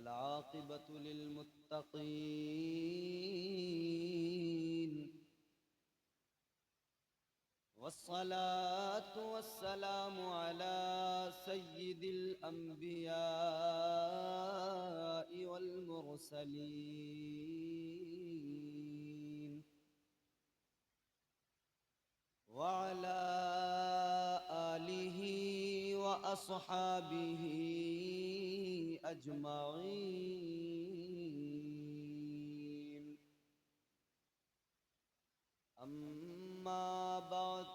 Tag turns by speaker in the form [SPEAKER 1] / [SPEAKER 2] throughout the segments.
[SPEAKER 1] वल्आक़िबतु लिल्मुत्तक़ीन वस्सलातु वस्सलामु अला सय्यिदिल अंबियाइ वल मुरसलीन व अला आलिहि व अस्हाबिहि अजमाइन। अम्मा बाद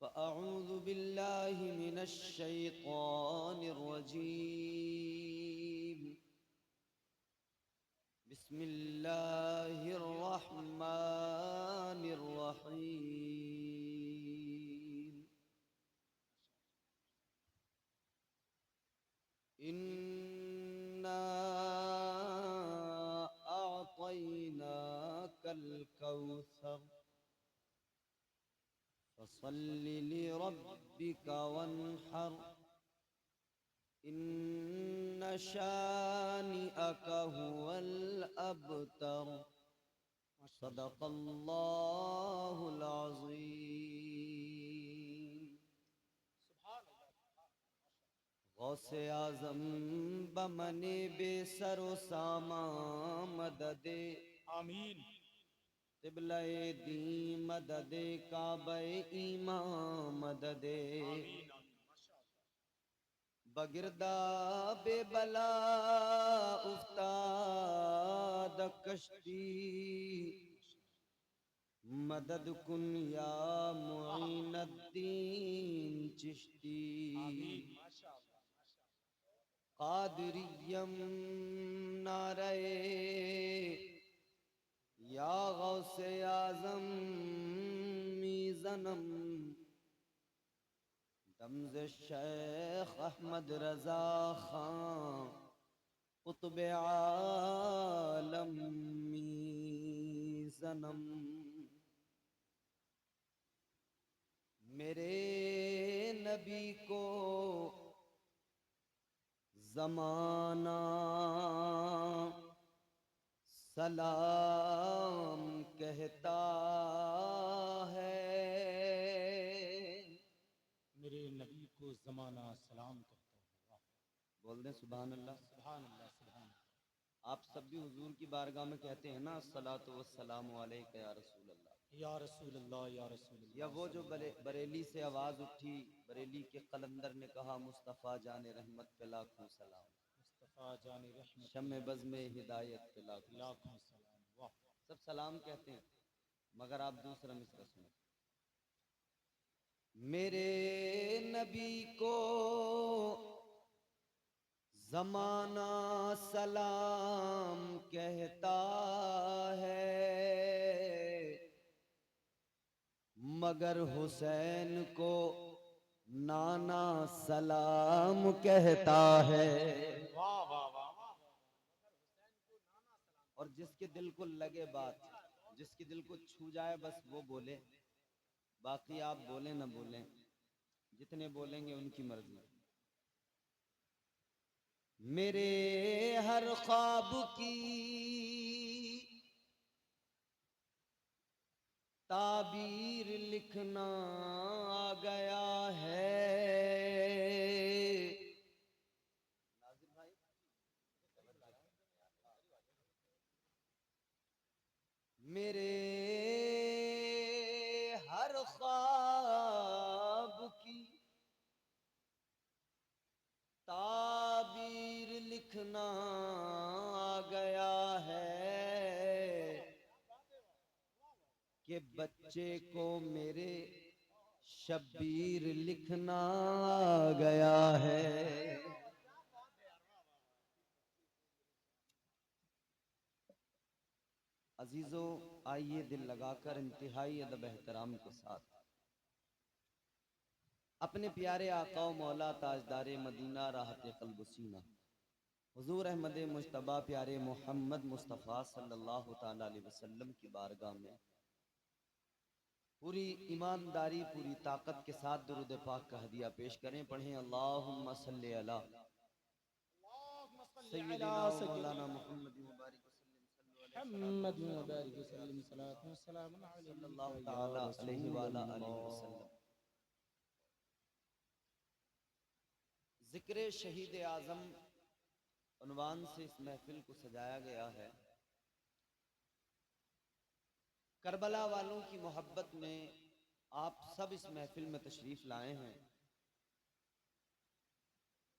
[SPEAKER 1] फ़अऊज़ु बिल्लाहि मिनश शैतानिर रजीम। बिस्मिल्लाहिर रहमानिर रहीम। इन्ना अअतैनाकल कौसर फसल्लि लिरब्बिका वन्हर इन्न शानिअका हुवल अबतर। सदक़ल्लाहुल अज़ीम। गौसे आज़म बमने बेसरो सामा मददे
[SPEAKER 2] आमीन।
[SPEAKER 1] क़िबले दी मददे काबे ईमा मददे
[SPEAKER 2] आमीन आमीन माशाअल्लाह।
[SPEAKER 1] बगिरदा बेबला उफ्ताद कश्ती मदद कुन या मुईनुद्दीन चिश्ती।
[SPEAKER 2] आमीन माशाअल्लाह माशाअल्लाह।
[SPEAKER 1] कादिरियम नारे या गौसे आज़म मीज़नम दमज़ शेख अहमद रज़ा खां कुतुब आलम मीज़नम। मेरे नबी को ज़माना सलाम कहता है।
[SPEAKER 2] मेरे नबी को ज़माना सलाम कहता है। वाह।
[SPEAKER 1] बोल दें सुभान अल्लाह।
[SPEAKER 2] सुभान अल्लाह सुभान अल्लाह।
[SPEAKER 1] आप सब भी हुजूर की बारगाह में कहते हैं ना अस्सलातु वस्सलामु अलैका या रसूल अल्लाह।
[SPEAKER 2] या रसूल अल्लाह या रसूल
[SPEAKER 1] या
[SPEAKER 2] अल्लाह
[SPEAKER 1] वो जो
[SPEAKER 2] सल्लल्लाहु अलैहि
[SPEAKER 1] बरेली से आवाज़ उठी, बरेली के कलंदर ने कहा मुस्तफ़ा जाने रहमत पे लाखों सलाम,
[SPEAKER 2] मुस्तफ़ा जानी रहमत
[SPEAKER 1] शम्मे बज़ में हिदायत पे लाखों सलाम।
[SPEAKER 2] लाखों सलाम। वाह।
[SPEAKER 1] सब सलाम कहते हैं, मगर आप दूसरा मिसरा सुनो। मेरे नबी को ज़माना सलाम कहता है, मगर हुसैन को नाना सलाम कहता है।
[SPEAKER 2] वाह वाह वाह वाह।
[SPEAKER 1] और जिसके दिल को लगे बात, जिसके दिल को छू जाए, बस वो बोले, बाकी आप बोले ना बोलें, जितने बोलेंगे उनकी मर्जी। मेरे हर ख्वाब की ताबीर लिखना आ गया है। नाज़िर भाई, मेरे हर ख्वाब की ताबीर लिखना आ गया है कि बच्चे को मेरे शब्बीर लिखना आ गया है। अजीजों, आइए दिल लगाकर इंतहाई अदब एहतराम के साथ अपने प्यारे आका व मौला ताजदारे मदीना राहत क़ल्ब सीना हुजूर अहमद मुज्तबा प्यारे मोहम्मद मुस्तफ़ा सल्लल्लाहु ताला अलैहि वसल्लम की बारगाह में पूरी ईमानदारी, पूरी ताकत के साथ दुरूद पाक का हदिया पेश करें। पढ़ें अल्लाहुम्मा सल्ली अला सय्यिदिना व मौलाना मुहम्मद मुबारक
[SPEAKER 2] मुहम्मद मुबारक वसल्लम सलातो वस्सलाम
[SPEAKER 1] सल्लल्लाहु तआला अलैहि व आला आलिहि वसल्लम। जिक्र शहीद आज़म उन्वान से इस महफिल को सजाया गया है। करबला वालों की मोहब्बत में आप सब इस महफिल में तशरीफ लाए हैं।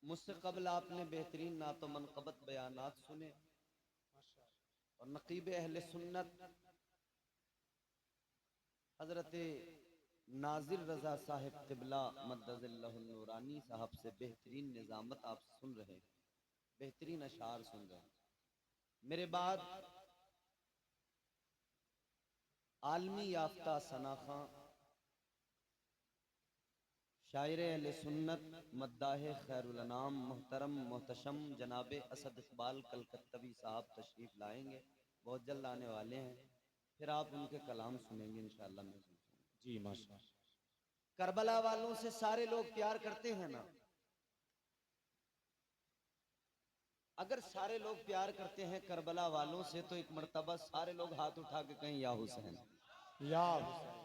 [SPEAKER 1] मुझसे कबल आपने बेहतरीन नातो मनक़बत बयानात सुने और नकीब अहले सुन्नत हजरत नाजिर रजा साहिब क़िबला मद्दज़िल्लहुल नूरानी साहब से बेहतरीन निज़ामत आप सुन रहे हैं, बेहतरीन अशार सुन रहे हैं। मेरे बाद आलमी याफ्ता सनाखा शायर अहले सुन्नत मद्दाहे खैरुल अनाम मोहतरम मोहतशम जनाब असद इकबाल कलकत्तवी साहब तशरीफ लाएंगे, बहुत जल्द आने वाले हैं। फिर आप उनके कलाम सुनेंगे इंशाअल्लाह। मैं
[SPEAKER 2] जी माशाअल्लाह।
[SPEAKER 1] करबला वालों से सारे लोग प्यार करते हैं ना? अगर सारे लोग प्यार करते हैं करबला वालों से तो एक मर्तबा सारे लोग हाथ उठा के कहें या हुसैन,
[SPEAKER 2] या हुसैन।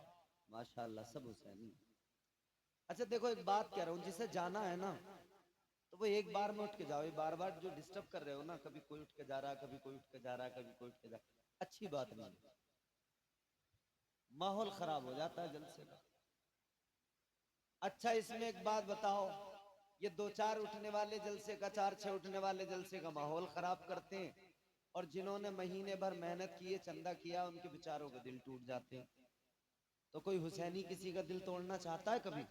[SPEAKER 1] माशाअल्लाह सब हुसैनी। अच्छा देखो, एक बात कह रहा हूँ, जिसे जाना है ना तो वो एक बार में उठ के जाओ। ये बार बार जो डिस्टर्ब कर रहे हो ना, कभी कोई उठ के जा रहा है, कभी कोई उठ के जा रहा है, कभी कोई उठ के जा, अच्छी बात नहीं है, माहौल खराब हो जाता है जलसे का। अच्छा इसमें एक बात बताओ, ये दो चार उठने वाले जलसे का, चार छह उठने वाले जलसे का माहौल खराब करते हैं, और जिन्होंने महीने भर मेहनत की है, चंदा किया, उनके बेचारों के दिल टूट जाते हैं। तो कोई हुसैनी किसी का दिल तोड़ना चाहता है कभी?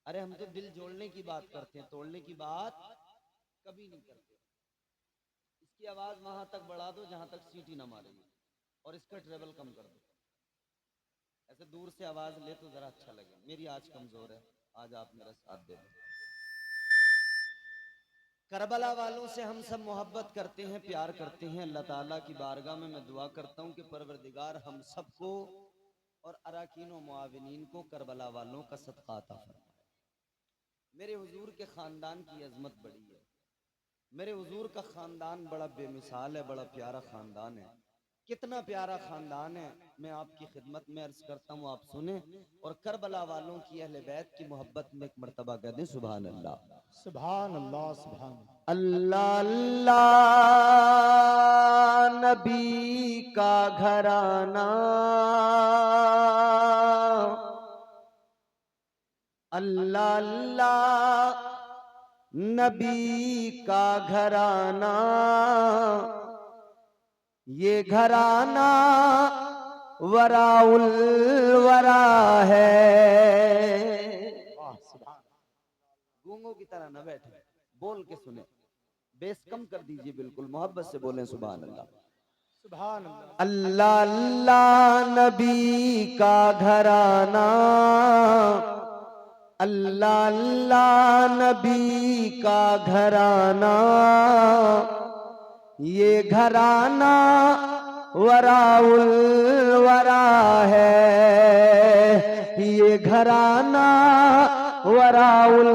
[SPEAKER 1] अरे हम तो दिल जोड़ने की बात करते हैं, तोड़ने की बात कभी नहीं करते। इसकी आवाज वहां तक बढ़ा दो जहां तक सीटी ना मारेगी, और इसका ट्रेवल कम कर दो। ऐसे दूर से आवाज ले तो जरा अच्छा लगे। मेरी आज कमजोर है, आज आप मेरा साथ दे दो। करबला वालों से हम सब मोहब्बत करते हैं, प्यार करते हैं। अल्लाह ताला की बारगाह में मैं दुआ करता हूँ कि परवरदिगार हम सबको और अराकीन व मुआविनीन को करबला वालों का सदका अता फरमाए। मेरे हुजूर के खानदान की अजमत बड़ी है। मेरे हुजूर का खानदान बड़ा बेमिसाल है, बड़ा प्यारा खानदान है। कितना प्यारा खानदान है, मैं आपकी खिदमत में अर्ज करता हूँ, आप सुने। और करबला वालों की अहले बैत की मोहब्बत में एक मर्तबा कह दें सुभान अल्लाह,
[SPEAKER 2] सुभान अल्लाह, सुभान
[SPEAKER 1] अल्लाह अल्लाह। नबी का घराना, अल्लाह अल्लाह। नबी का घराना, ये घराना वराउल वरा है।
[SPEAKER 2] वाह, सुभान।
[SPEAKER 1] गूंगों की तरह न बैठे, बोल के सुने, बेस कम कर दीजिए, बिल्कुल मोहब्बत से बोलें सुभान अल्लाह,
[SPEAKER 2] सुभान अल्लाह।
[SPEAKER 1] अल्लाह अल्लाह। नबी का घराना, अल्लाह अल्लाह। नबी का घराना, ये घराना वराउल वरा है। ये घराना वराउल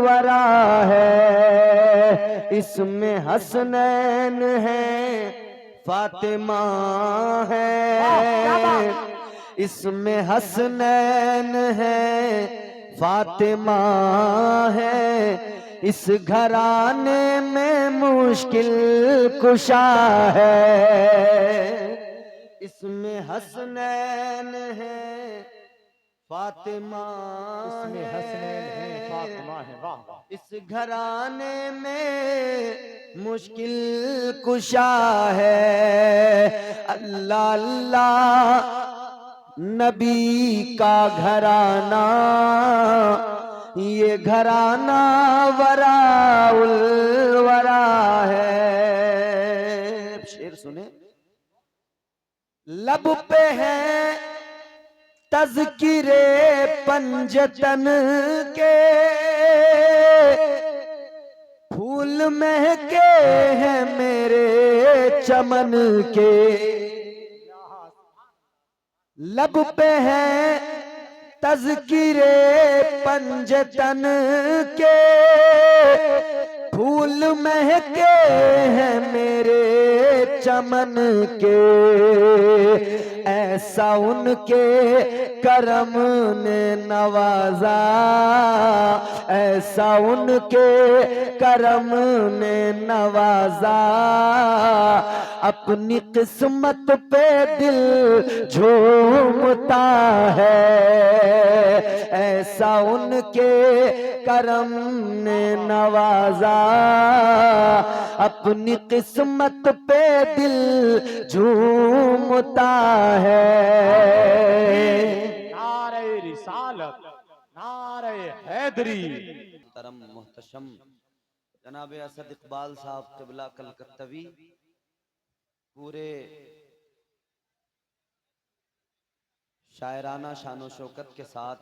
[SPEAKER 1] वरा है। इसमें हसनैन है, फातिमा है। इसमें हसनैन है, फातिमा है। इस घराने में मुश्किल कुशा है। इसमें हसनैन है, फातिमा
[SPEAKER 2] इसमें हसनैन है, फातिमा है। वाह वाह।
[SPEAKER 1] इस घराने में मुश्किल कुशा है। अल्लाह अल्लाह। नबी का घराना, ये घराना वराउल वरा है। शेर सुने, लब पे है तज़किरे पंजतन के, फूल महके हैं मेरे चमन के। लब पे है तज़किरे पंजतन के,
[SPEAKER 3] फूल महके हैं मेरे चमन के, ऐसा उनके करम ने नवाजा, ऐसा उनके करम ने नवाजा। अपनी किस्मत पे दिल झूमता है, ऐसा उनके करम ने नवाजा। अपनी किस्मत पे दिल झूमता है।
[SPEAKER 2] नारे रिसालत, नारे हैदरी।
[SPEAKER 1] मोहतरम मोहतशम जनाब असद इकबाल साहब क़िबला कलकत्तवी पूरे शायराना शानो शौकत के साथ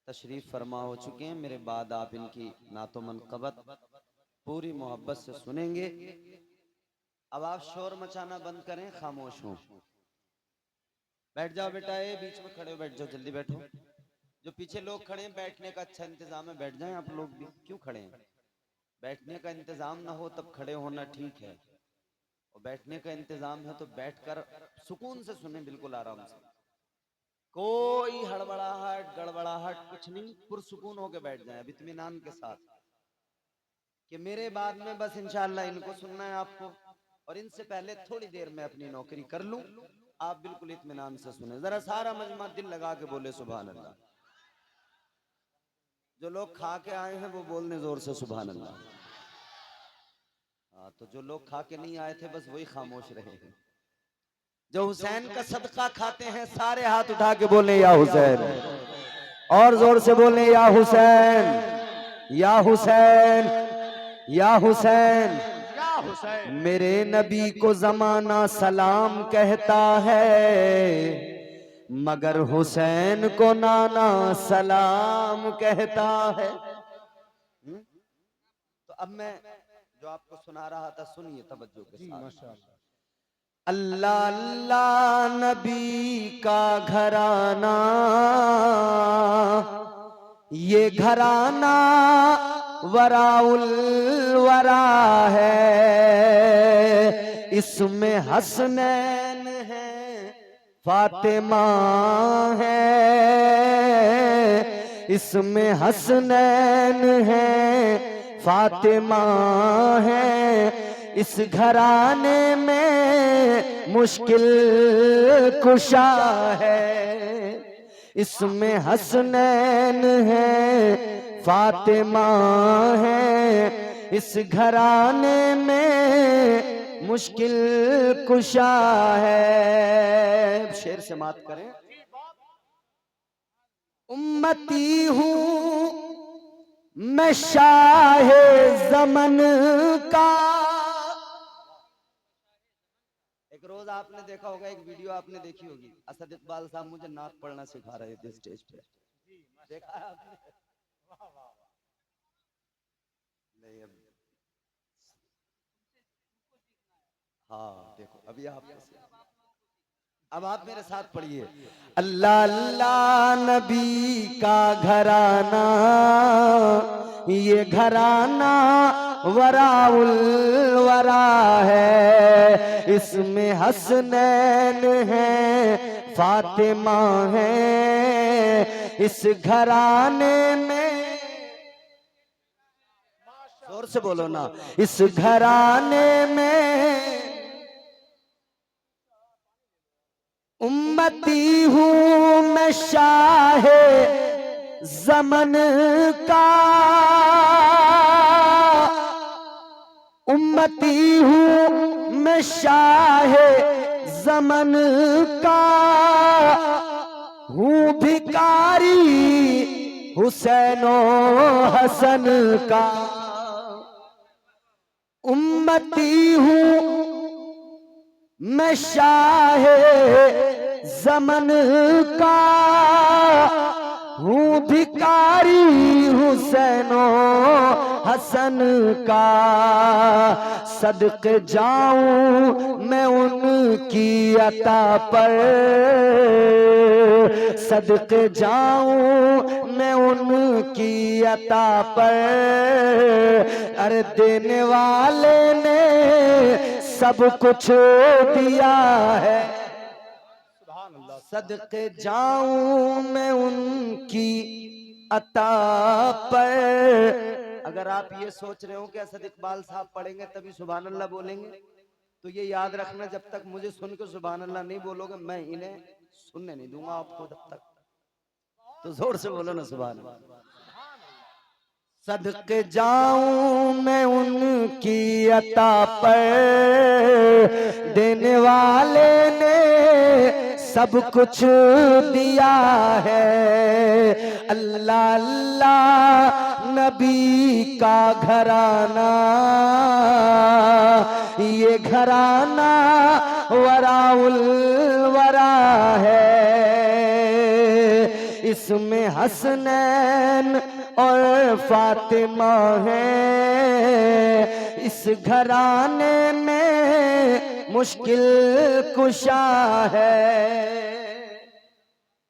[SPEAKER 1] तशरीफ फरमा हो चुके हैं। मेरे बाद आप इनकी नातो मनक़बत पूरी मोहब्बत से सुनेंगे। अब आप शोर मचाना बंद करें, खामोश हों। बैठ जाओ बेटा, ये बीच में खड़े हो, बैठ जाओ, जल्दी बैठो। जो पीछे लोग खड़े हैं, बैठने का अच्छा इंतजाम है, बैठ जाएं आप लोग भी। क्यों खड़े हैं? बैठने का इंतजाम ना हो तब खड़े होना ठीक है, और बैठने का इंतजाम है तो बैठकर सुकून से सुने, बिल्कुल आराम से। कोई हड़बड़ाहट गड़बड़ाहट कुछ नहीं, पुरसुकून होके बैठ जाएं अब इत्मीनान के साथ, कि मेरे बाद में बस इंशाअल्लाह इनको सुनना है आपको, और इनसे पहले थोड़ी देर में अपनी नौकरी कर लूं। आप बिल्कुल इत्मीनान से सुने, जरा सारा मजमा दिल लगा के बोले सुभान अल्लाह। जो लोग खा के आए हैं वो बोलने जोर से सुभान अल्लाह। हाँ, तो जो लोग खा के नहीं आए थे बस वही खामोश रहे हैं। जो हुसैन का सदका खाते हैं सारे हाथ उठा के बोले या हुसैन, और जोर से बोले या हुसैन, या हुसैन, या हुसैन।
[SPEAKER 2] या हुसैन।
[SPEAKER 3] मेरे नबी को जमाना सलाम कहता है, मगर हुसैन को नाना सलाम कहता है।
[SPEAKER 1] तो अब मैं जो आपको सुना रहा था सुनिए तवज्जो के साथ।
[SPEAKER 2] माशाअल्लाह।
[SPEAKER 3] अल्लाह अल्लाह नबी का घराना, ये घराना वराउल वरा है। इसमें हसनैन है, फातिमा है, इसमें हसनैन है, फातिमा है। इस घराने में मुश्किल कुशा है, इसमें हसनैन है, फातिमा है। इस घराने में मुश्किल कुशा है। शेर से मात करें। उम्मती हूँ मैं शाहे ज़मन का।
[SPEAKER 1] एक रोज आपने देखा होगा, एक वीडियो आपने देखी होगी, असद इकबाल साहब मुझे नाक पढ़ना सिखा रहे थे स्टेज पे, देखा है आपने? नहीं अब हाँ देखो, अभी आप अब आप मेरे साथ पढ़िए।
[SPEAKER 3] अल्लाह अल्लाह नबी का घराना, ये घराना वराउल वरा है। इसमें हसनैन है, फातिमा है। इस घराने में, जोर से बोलो ना, इस घराने में उम्मती हूँ मैं शाहे ज़मन का। उम्मती हूँ मैं शाहे ज़मन का। हूँ भिकारी हुसैनो हसन का। उम्मती हूँ मैं शाहे ज़मन का। हूँ भिकारी हूँ हुसैनो हसन का, सदके जाऊं मैं उनकी अता पर, सदके जाऊं मैं उनकी अता पर। अरे देने वाले ने सब कुछ दिया है, सदके जाऊं मैं उनकी अता पर। अगर आप ये सोच रहे हो कि असद इकबाल साहब पढ़ेंगे तभी सुभान अल्लाह बोलेंगे, तो ये याद रखना, जब तक मुझे सुन के सुभान अल्लाह नहीं बोलोगे मैं इन्हें सुनने नहीं दूंगा आपको तब तक। तो जोर से बोलो ना सुभान अल्लाह। सदके जाऊं मैं उनकी अता पर, देने वाले ने सब कुछ दिया है। अल्लाह अल्लाह नबी का घराना, ये घराना वराउल वरा है। इसमें हसनैन और फातिमा है, इस घराने में मुश्किल कुशा है।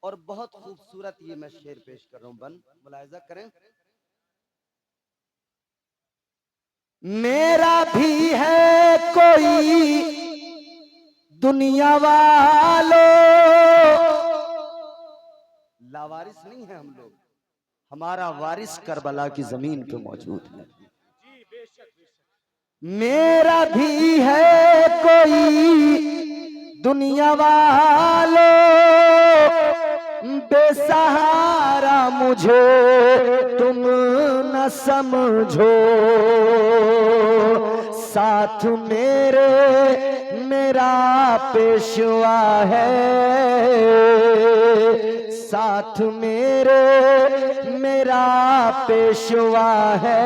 [SPEAKER 3] और बहुत खूबसूरत ये मैं शेर पेश कर रहा हूं, बन मुलाहिजा करें। मेरा भी है कोई दुनिया वालों, लावारिस नहीं है हम लोग, हमारा वारिस करबला की जमीन पे मौजूद है। मेरा भी है कोई दुनिया वालों, बेसहारा मुझे तुम न समझो, साथ मेरे मेरा पेशवा है, साथ मेरे मेरा पेशवा है।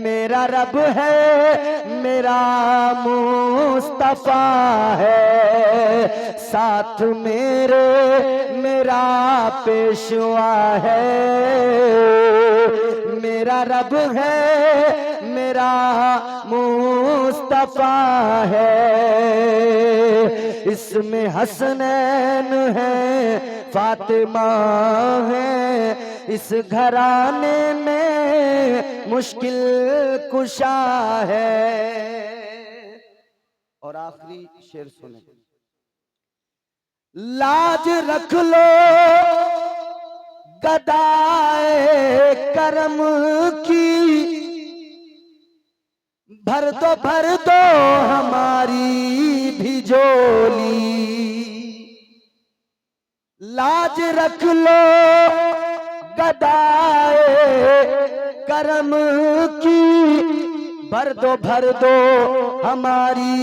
[SPEAKER 3] मेरा रब है मेरा मुस्तफा है, साथ मेरे मेरा पेशवा है। मेरा रब है मेरा मुस्तफा है, इसमें हसनैन है फातिमा है, इस घराने में मुश्किल कुशा है। और आखिरी शेर सुने। लाज रख लो गदाए करम की, भर दो हमारी भी झोली। लाज रख लो गदाए करम की, भर दो हमारी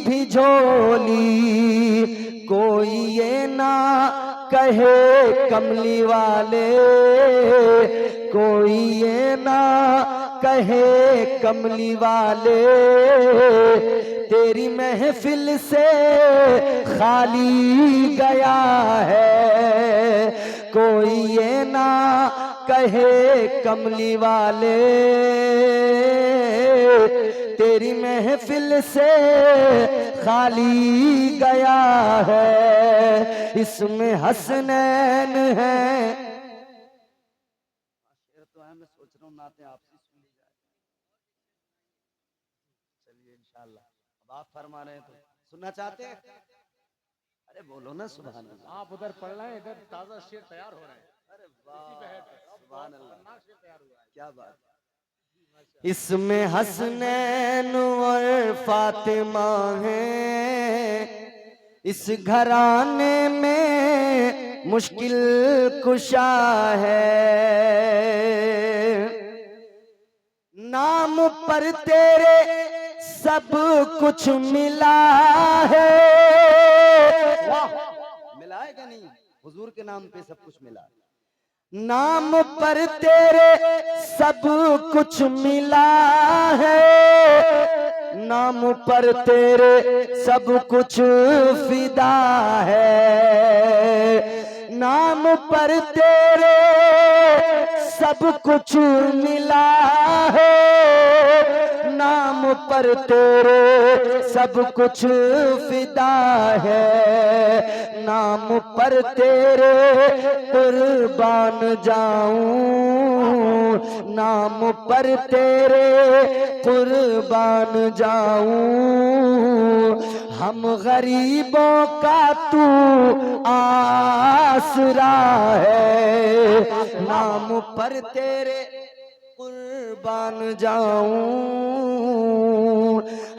[SPEAKER 3] भी झोली। कोई ये ना कहे कमली वाले, कोई ये ना कहे कमली वाले, तेरी महफिल से खाली गया है। कोई ये ना कहे कमली वाले, तेरी महफिल से खाली गया है, इसमें हसनैन है। तो है, मैं सोच रहा हूँ नाते आपसे सुन ली जाए। चलिए इंशाल्लाह। अब आप फरमा रहे हैं तो सुनना चाहते हैं? अरे बोलो ना सुभान अल्लाह।
[SPEAKER 2] आप उधर पढ़ रहे हैं, इधर ताजा शेर तैयार हो रहे हैं।
[SPEAKER 3] अरे वाह सुभान अल्लाह, क्या बात। इसमें हसनैन और फातिमा है, इस घराने में मुश्किल कुशा है। नाम पर तेरे सब कुछ मिला है। मिला है क्या नहीं? हुजूर के नाम पे सब कुछ मिला। नाम पर तेरे सब कुछ मिला है, नाम पर तेरे सब कुछ फिदा है। नाम पर तेरे सब कुछ मिला है, नाम पर तेरे सब कुछ फिदा है, नाम पर तेरे कुर्बान जाऊं, नाम पर तेरे कुर्बान जाऊं। हम गरीबों का तू आसरा है, नाम पर तेरे कुर्बान जाऊं।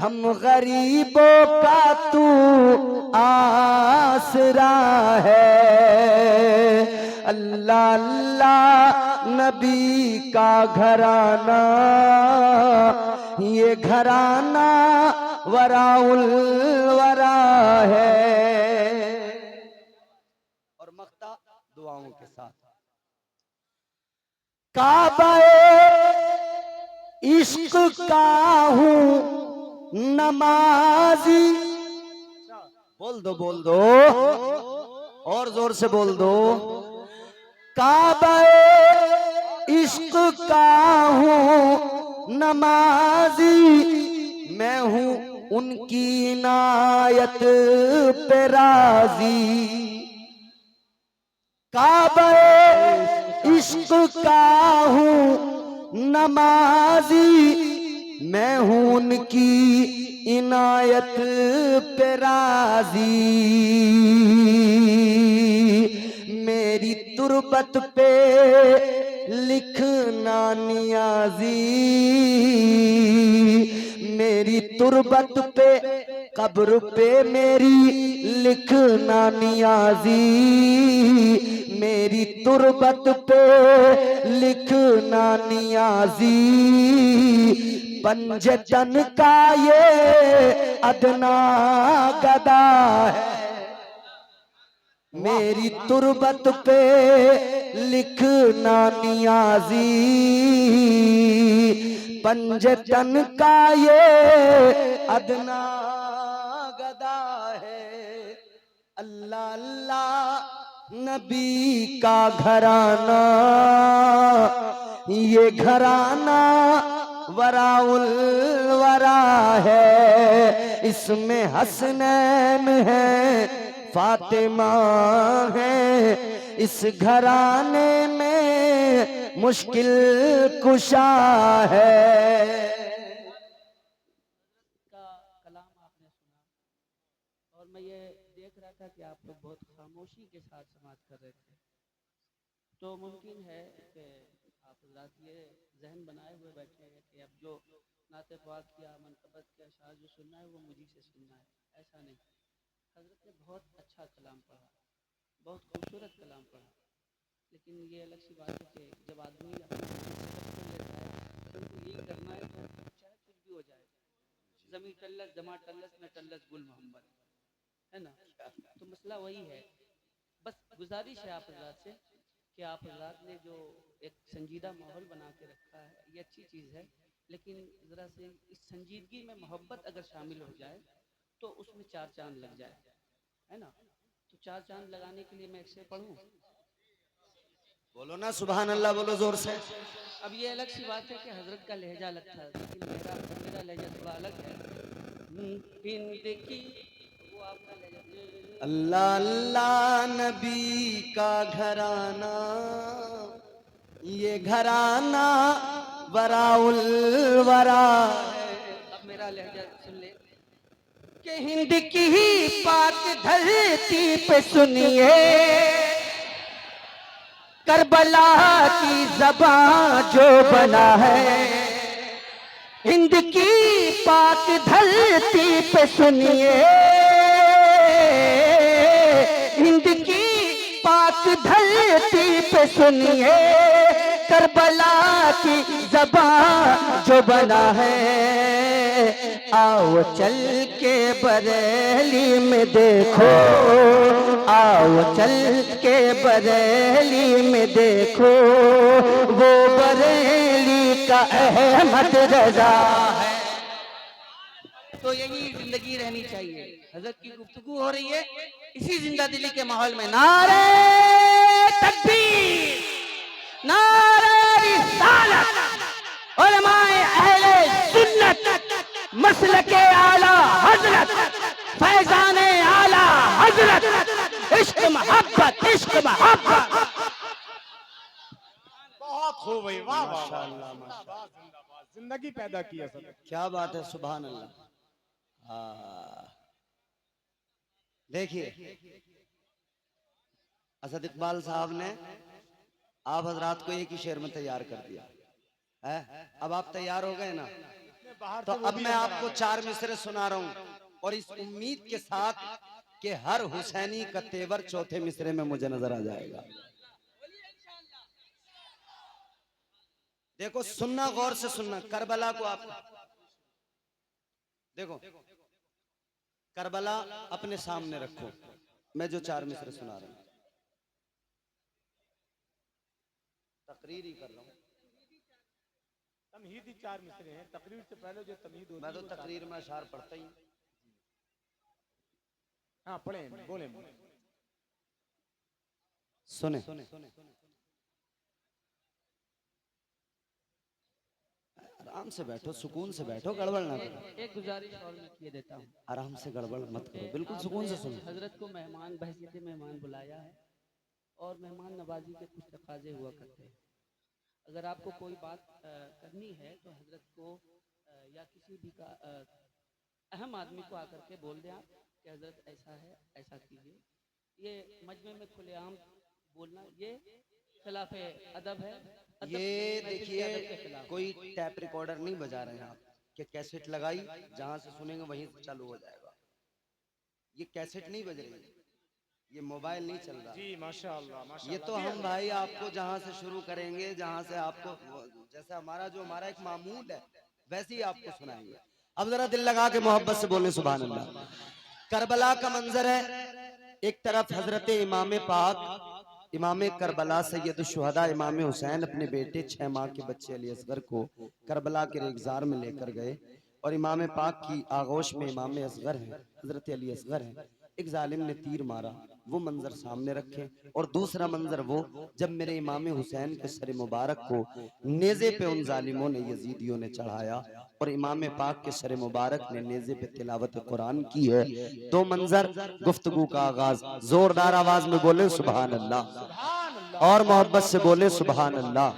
[SPEAKER 3] हम गरीबों का तू आसरा है। अल्लाह अल्लाह नबी का घराना, ये घराना वराउल वरा है। और मख्ता दुआओं के साथ। काबाए इश्क का हूँ नमाजी, बोल दो और जोर से बोल दो। काबाए इश्क का हूँ नमाजी, मैं हूँ उनकी इनायत पे राजी। काबाए इश्क का हूँ नमाजी, मैं हूँ उनकी इनायत पे राजी। मेरी तुरबत पे लिखना नियाजी, मेरी तुरबत पे कब्र पे मेरी लिखना नियाजी, मेरी तुरबत पे लिखना नियाजी। पंजतन का ये अदना गदा है, मेरी तुरबत पे लिखना नियाजी। पंजतन का ये अदना गदा है। अल्लाह अल्लाह नबी का घराना, ये घराना वराउल वरा है। इसमें हसनैन है, फातिमा है, इस घराने में मुश्किल कुशा है।
[SPEAKER 4] का कलाम आपने सुना और मैं ये देख रहा था कि आप लोग बहुत खामोशी के साथ समाज कर रहे थे, तो मुमकिन है कि आप हज़रात ये जहन बनाए हुए बैठे हैं कि अब जो नाते पाक या मनकबत के अशार जो सुनना है वो मुझी से सुनना है। ऐसा नहीं, हज़रत ने बहुत अच्छा कलाम पढ़ा, बहुत खूबसूरत कलाम पढ़ा, लेकिन ये अलग सी बात है कि जब आदमी अपने कर लेता है तो उनको यही करना है तो चाहे कुछ भी हो जाए। ज़मी टल्लस जमा टल्लस में टल्लस गुल मोहम्मद, है ना। तो मसला वही है। बस गुजारिश है आप हज़रात से कि आप हज़रात ने जो एक संजीदा माहौल बना के रखा है ये अच्छी चीज़ है, लेकिन ज़रा से इस संजीदगी में मोहब्बत अगर शामिल हो जाए तो उसमें चार चांद लग जाए, है ना। तो चार चांद लगाने के लिए मैं एक से पढ़ूं।
[SPEAKER 3] बोलो ना सुभान अल्लाह, बोलो जोर से।
[SPEAKER 4] अब ये अलग सी बात है कि हजरत का लहजा अलग था, लेकिन मेरा लहजा थोड़ा अलग है। हिंद की वो आपका लहजा।
[SPEAKER 3] अल्लाह अल्लाह नबी का घराना, ये घराना वराउल वरा है।
[SPEAKER 4] अब मेरा लहजा सुन ले
[SPEAKER 3] कि हिंद की ही पाक धरती पे सुनिए, करबला की ज़बां जो बना है। हिंद की पाक धरती पे सुनिए, हिंद की पाक धरती पे सुनिए, करबला की ज़बां जो बना है। आओ चल के बरेली में देखो, आओ चल के बरेली में देखो, वो बरेली का अहमद रजा है।
[SPEAKER 4] तो यही जिंदगी रहनी चाहिए। हजरत की गुफ्तगू हो रही है इसी जिंदा दिली के माहौल में। नारे तकबीर, नारे
[SPEAKER 3] मसलके आला हजरत फैजाने आला हजरत इश्क मोहब्बत इश्क मोहब्बत।
[SPEAKER 2] बहुत खूब भाई, वाह वाह वाह,
[SPEAKER 3] माशाअल्लाह,
[SPEAKER 2] जिंदाबाद जिंदाबाद, जिंदगी पैदा की है सदक।
[SPEAKER 3] क्या बात है, सुभान अल्लाह। हाँ, देखिए असद इकबाल साहब ने आप हजरात को एक ही शेर में तैयार कर दिया है। अब आप तैयार हो गए ना,
[SPEAKER 2] बाहर
[SPEAKER 3] तो
[SPEAKER 2] से वो
[SPEAKER 3] अब
[SPEAKER 2] भी
[SPEAKER 3] मैं
[SPEAKER 2] अंदर आ
[SPEAKER 3] आपको
[SPEAKER 2] गए।
[SPEAKER 3] 4 मिसरे सुना रहा हूं और इस उम्मीद के साथ कि हर हुसैनी का तेवर चौथे मिसरे में मुझे नजर आ जाएगा। देखो सुनना, गौर से सुनना। करबला को आप देखो, करबला अपने सामने रखो, मैं जो 4 मिसरे सुना रहा हूं तकरीर ही कर रहा हूं।
[SPEAKER 2] तमहीदी 4 मिसरे हैं, तकरीर से पहले जो तमहीद होती
[SPEAKER 3] मैं
[SPEAKER 2] है
[SPEAKER 3] तो
[SPEAKER 2] वो
[SPEAKER 3] तकरीर में अशार पढ़ता ही हूं।
[SPEAKER 2] हाँ पढ़े बोले।
[SPEAKER 3] सुने, आराम से बैठो, सुकून से बैठो, गड़बड़ ना करो।
[SPEAKER 4] एक गुजारिश और मैं किए देता हूँ
[SPEAKER 3] आराम से, गड़बड़ मत
[SPEAKER 4] कि
[SPEAKER 3] करो, बिल्कुल सुकून से सुनो।
[SPEAKER 4] हजरत को मेहमान बहसीत मेहमान बुलाया है और मेहमान नवाजी के कुछ तकाजे हुआ करते हैं। अगर आपको कोई बात करनी है तो हजरत को या किसी भी का अहम आदमी को आकर के बोल दें आप कि हजरत ऐसा है, ऐसा कीजिए। ये मजमे में खुलेआम बोलना ये खिलाफ अदब है। अदब
[SPEAKER 3] ये
[SPEAKER 4] महफिल के अदब के
[SPEAKER 3] देखिए
[SPEAKER 4] खिलाफ है।
[SPEAKER 3] कोई टैप रिकॉर्डर नहीं बजा रहे हैं आप कि कैसेट लगाई जहां से सुनेंगे वहीं से चालू हो जाएगा। ये कैसेट नहीं बज रही, ये मोबाइल नहीं चल रहा।
[SPEAKER 2] जी माशाअल्लाह
[SPEAKER 3] ये
[SPEAKER 2] माशाअल्लाह।
[SPEAKER 3] तो हम भाई आपको जहां से शुरू करेंगे, जहां से आपको जैसे हमारा एक मामूल है वैसे ही आपको सुनाएंगे। अब जरा दिल लगा के मोहब्बत से बोले सुभान अल्लाह। करबला का मंजर है, एक तरफ हजरत इमाम पाक इमाम करबला सैयद शुहदा इमाम हुसैन अपने बेटे 6 माह के बच्चे अली असगर को करबला के रेगजार में लेकर गए और इमाम पाक की आगोश में इमाम असगर है, हजरत अली असगर है। एक जालिम ने तीर मारा, वो मंजर सामने रखे। और दूसरा मंजर वो जब मेरे इमाम हुसैन के सर मुबारक को नेज़े पे उन जालिमों ने, यजीदियों ने चढ़ाया और इमाम पाक के सर मुबारक ने नेज़े पे तिलावत कुरान की है। दो मंजर, गुफ्तगू का आगाज, जोरदार आवाज में बोले सुभान अल्लाह और मोहब्बत से बोले सुभान अल्लाह।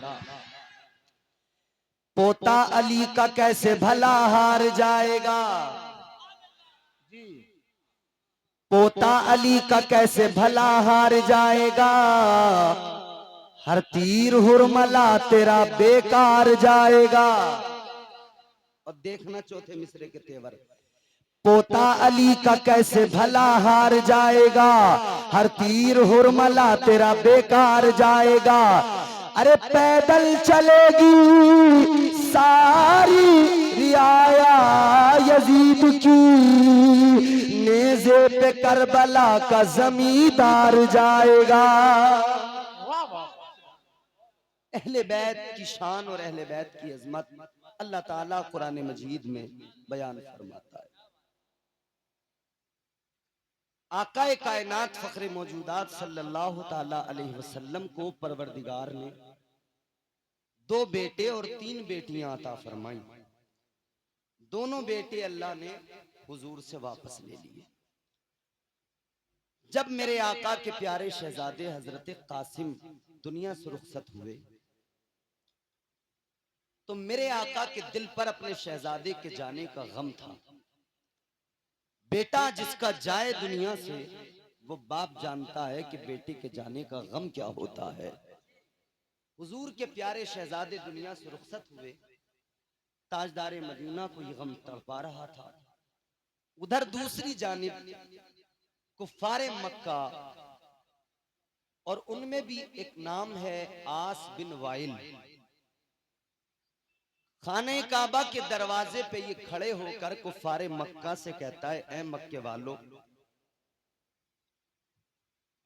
[SPEAKER 3] पोता अली का कैसे भला हार जाएगा,
[SPEAKER 2] जी।
[SPEAKER 3] पोता अली का कैसे भला हार जाएगा, हर तीर हुरमला तेरा बेकार जाएगा। और देखना चौथे मिसरे के तेवर, पोता अली का कैसे भला हार जाएगा, हर तीर हुरमला तेरा बेकार जाएगा। अरे पैदल चलेगी सारी रियाया यजीद की, नेज़े पे करबला का जमींदार जाएगा।
[SPEAKER 2] वाह वाह।
[SPEAKER 3] अहले बैत की शान और अहले बैत की अजमत अल्लाह ताला कुरान मजीद में बयान फरमाता है। आकाए कायनात फखरे मौजूदात सल्लल्लाहु ताला अलैहि वसल्लम को परवरदिगार ने 2 बेटे और 3 बेटियां अता फरमाई। दोनों बेटे अल्लाह ने हुजूर से वापस ले लिए। जब मेरे आका के प्यारे शहजादे हजरत कासिम दुनिया से रुखसत हुए तो मेरे आका के दिल पर अपने शहजादे के जाने का गम था। बेटा जिसका जाए दुनिया से वो बाप जानता है कि बेटे के जाने का गम क्या होता है। हुजूर के प्यारे शहजादे दुनिया से रुखसत हुए, ताजदारे मदीना को ये गम तड़पा रहा था। उधर दूसरी जानिब कुफारे मक्का, और उनमें भी एक नाम है आस बिन वाइल, खाने काबा के दरवाजे पे ये खड़े होकर कुफारे मक्का से कहता है, ऐ मक्के वालों,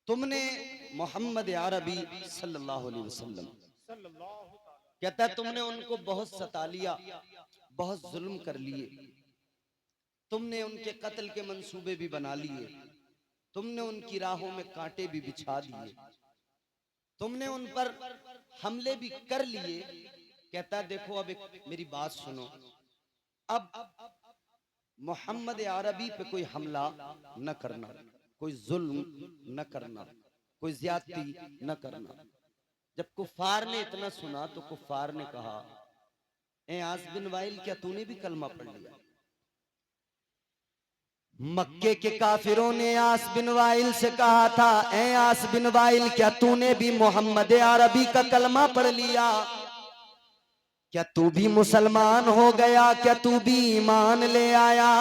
[SPEAKER 3] तुमने मोहम्मद अरबी सल्लल्लाहु अलैहि वसल्लम, कहता है तुमने उनको बहुत सता लिया, बहुत जुल्म कर लिए, तुमने उनके कत्ल के मंसूबे भी बना लिए, तुमने उनकी राहों में कांटे भी बिछा दिए, तुमने उन पर हमले भी कर लिए। कहता देखो अब एक मेरी बात सुनो, अब मोहम्मद अरबी पे कोई हमला न करना, कोई जुल्म न करना, कोई ज्यादती न करना। जब कुफार ने इतना सुना तो कुफार ने कहा, ए आस बिन वाइल, क्या तूने भी कलमा पढ़ लिया? मक्के के काफिरों ने आस बिन वाइल से कहा था, ए आस बिन वाइल, क्या तूने भी मोहम्मद अरबी का कलमा पढ़ लिया? क्या तू भी मुसलमान हो गया? क्या तू भी ईमान ले आया?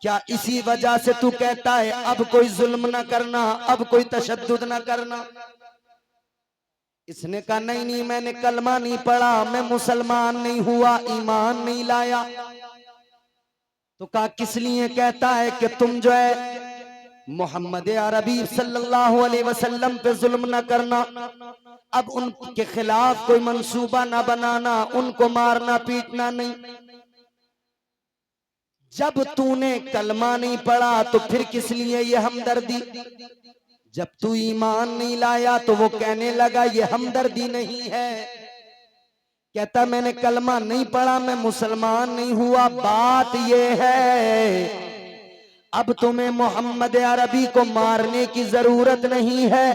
[SPEAKER 3] क्या इसी वजह से तू कहता है अब कोई जुल्म न करना, अब कोई तशद्दुद न करना? इसने कहा नहीं नहीं, मैंने कलमा नहीं पढ़ा, मैं मुसलमान नहीं हुआ, ईमान नहीं लाया। तो कहा किस लिए कहता है कि तुम जो है मोहम्मद अरबी सल्लल्लाहु अलैहि वसल्लम पे जुल्म न करना, अब उनके खिलाफ कोई मंसूबा ना बनाना, उनको मारना पीटना नहीं। जब तूने कलमा नहीं पढ़ा तो फिर किस लिए ये हमदर्दी? जब तू ईमान नहीं लाया तो वो कहने लगा ये हमदर्दी नहीं है। कहता मैंने कलमा नहीं पढ़ा, मैं मुसलमान नहीं हुआ। बात ये है अब तुम्हें मोहम्मद अरबी को मारने की जरूरत नहीं है,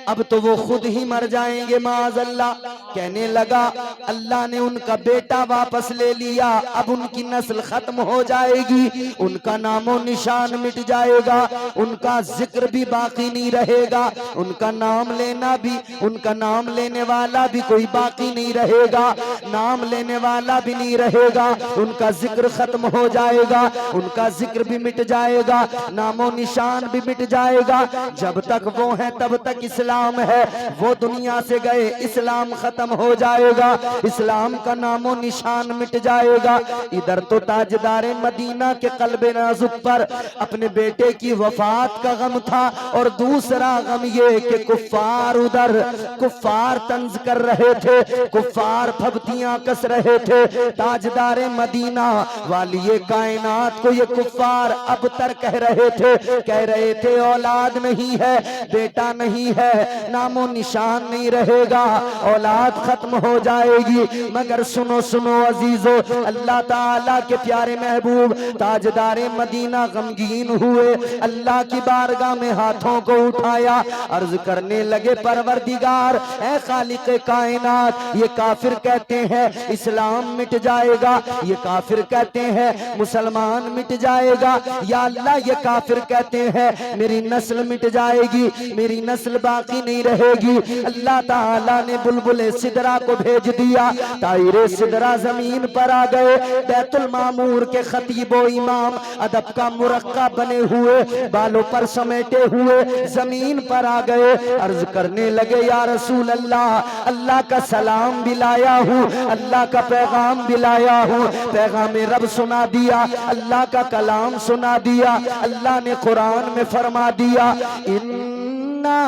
[SPEAKER 3] अब तो वो खुद ही मर जाएंगे माज़अल्लाह। कहने लगा अल्लाह ने उनका बेटा वापस ले लिया, अब उनकी नस्ल खत्म हो जाएगी, उनका नामो निशान मिट जाएगा, उनका जिक्र भी बाकी नहीं रहेगा, उनका नाम लेना भी, उनका नाम लेने वाला भी कोई बाकी नहीं रहेगा, नाम लेने वाला भी नहीं रहेगा, उनका जिक्र खत्म हो जाएगा, उनका जिक्र भी मिट जाएगा, नामो निशान भी मिट जाएगा। जब तक वो है तब तक इस्लाम है, वो दुनिया से गए इस्लाम खत्म हो जाएगा, इस्लाम का नामो निशान मिट जाएगा। इधर तो ताजदारे मदीना के कल्बे नाजुक पर अपने बेटे की वफात का गम था, और दूसरा गम ये कि कुफ्फार उधर कुफ्फार तंज कर रहे थे, कुफ्फार फबतियां कस रहे थे। ताजदारे मदीना वाली कायनात को ये कुफ्फार अब तक कह रहे थे औलाद नहीं है, बेटा नहीं है, नामो निशान नहीं रहेगा, औलाद खत्म हो जाएगी। मगर सुनो सुनो अजीजो, अल्लाह ताला के प्यारे महबूब ताजदारे मदीना गमगीन हुए, अल्लाह की बारगाह में हाथों को उठाया, अर्ज करने लगे परवरदिगार ऐ खालिक कायनात, ये काफिर कहते हैं इस्लाम मिट जाएगा, ये काफिर कहते हैं मुसलमान मिट जाएगा, या अल्लाह ये काफिर कहते हैं मेरी नस्ल मिट जाएगी, मेरी नस्ल बाकी नहीं रहेगी। अल्लाह ताला ने बुलबुले सिदरा को भेज दिया, तायरे सिदरा जमीन पर आ गए, बैतुल मामूर के खतीबो इमाम अदब का मुरक्का बने हुए, बालों पर समेटे हुए जमीन पर आ गए, अर्ज करने लगे या रसूल अल्लाह, अल्लाह का सलाम भी लाया हूँ, अल्लाह का पैगाम भी लाया हूँ, पैगाम रब सुना दिया, अल्लाह का कलाम सुना दिया। अल्लाह ने कुरान में फरमा दिया इन्ना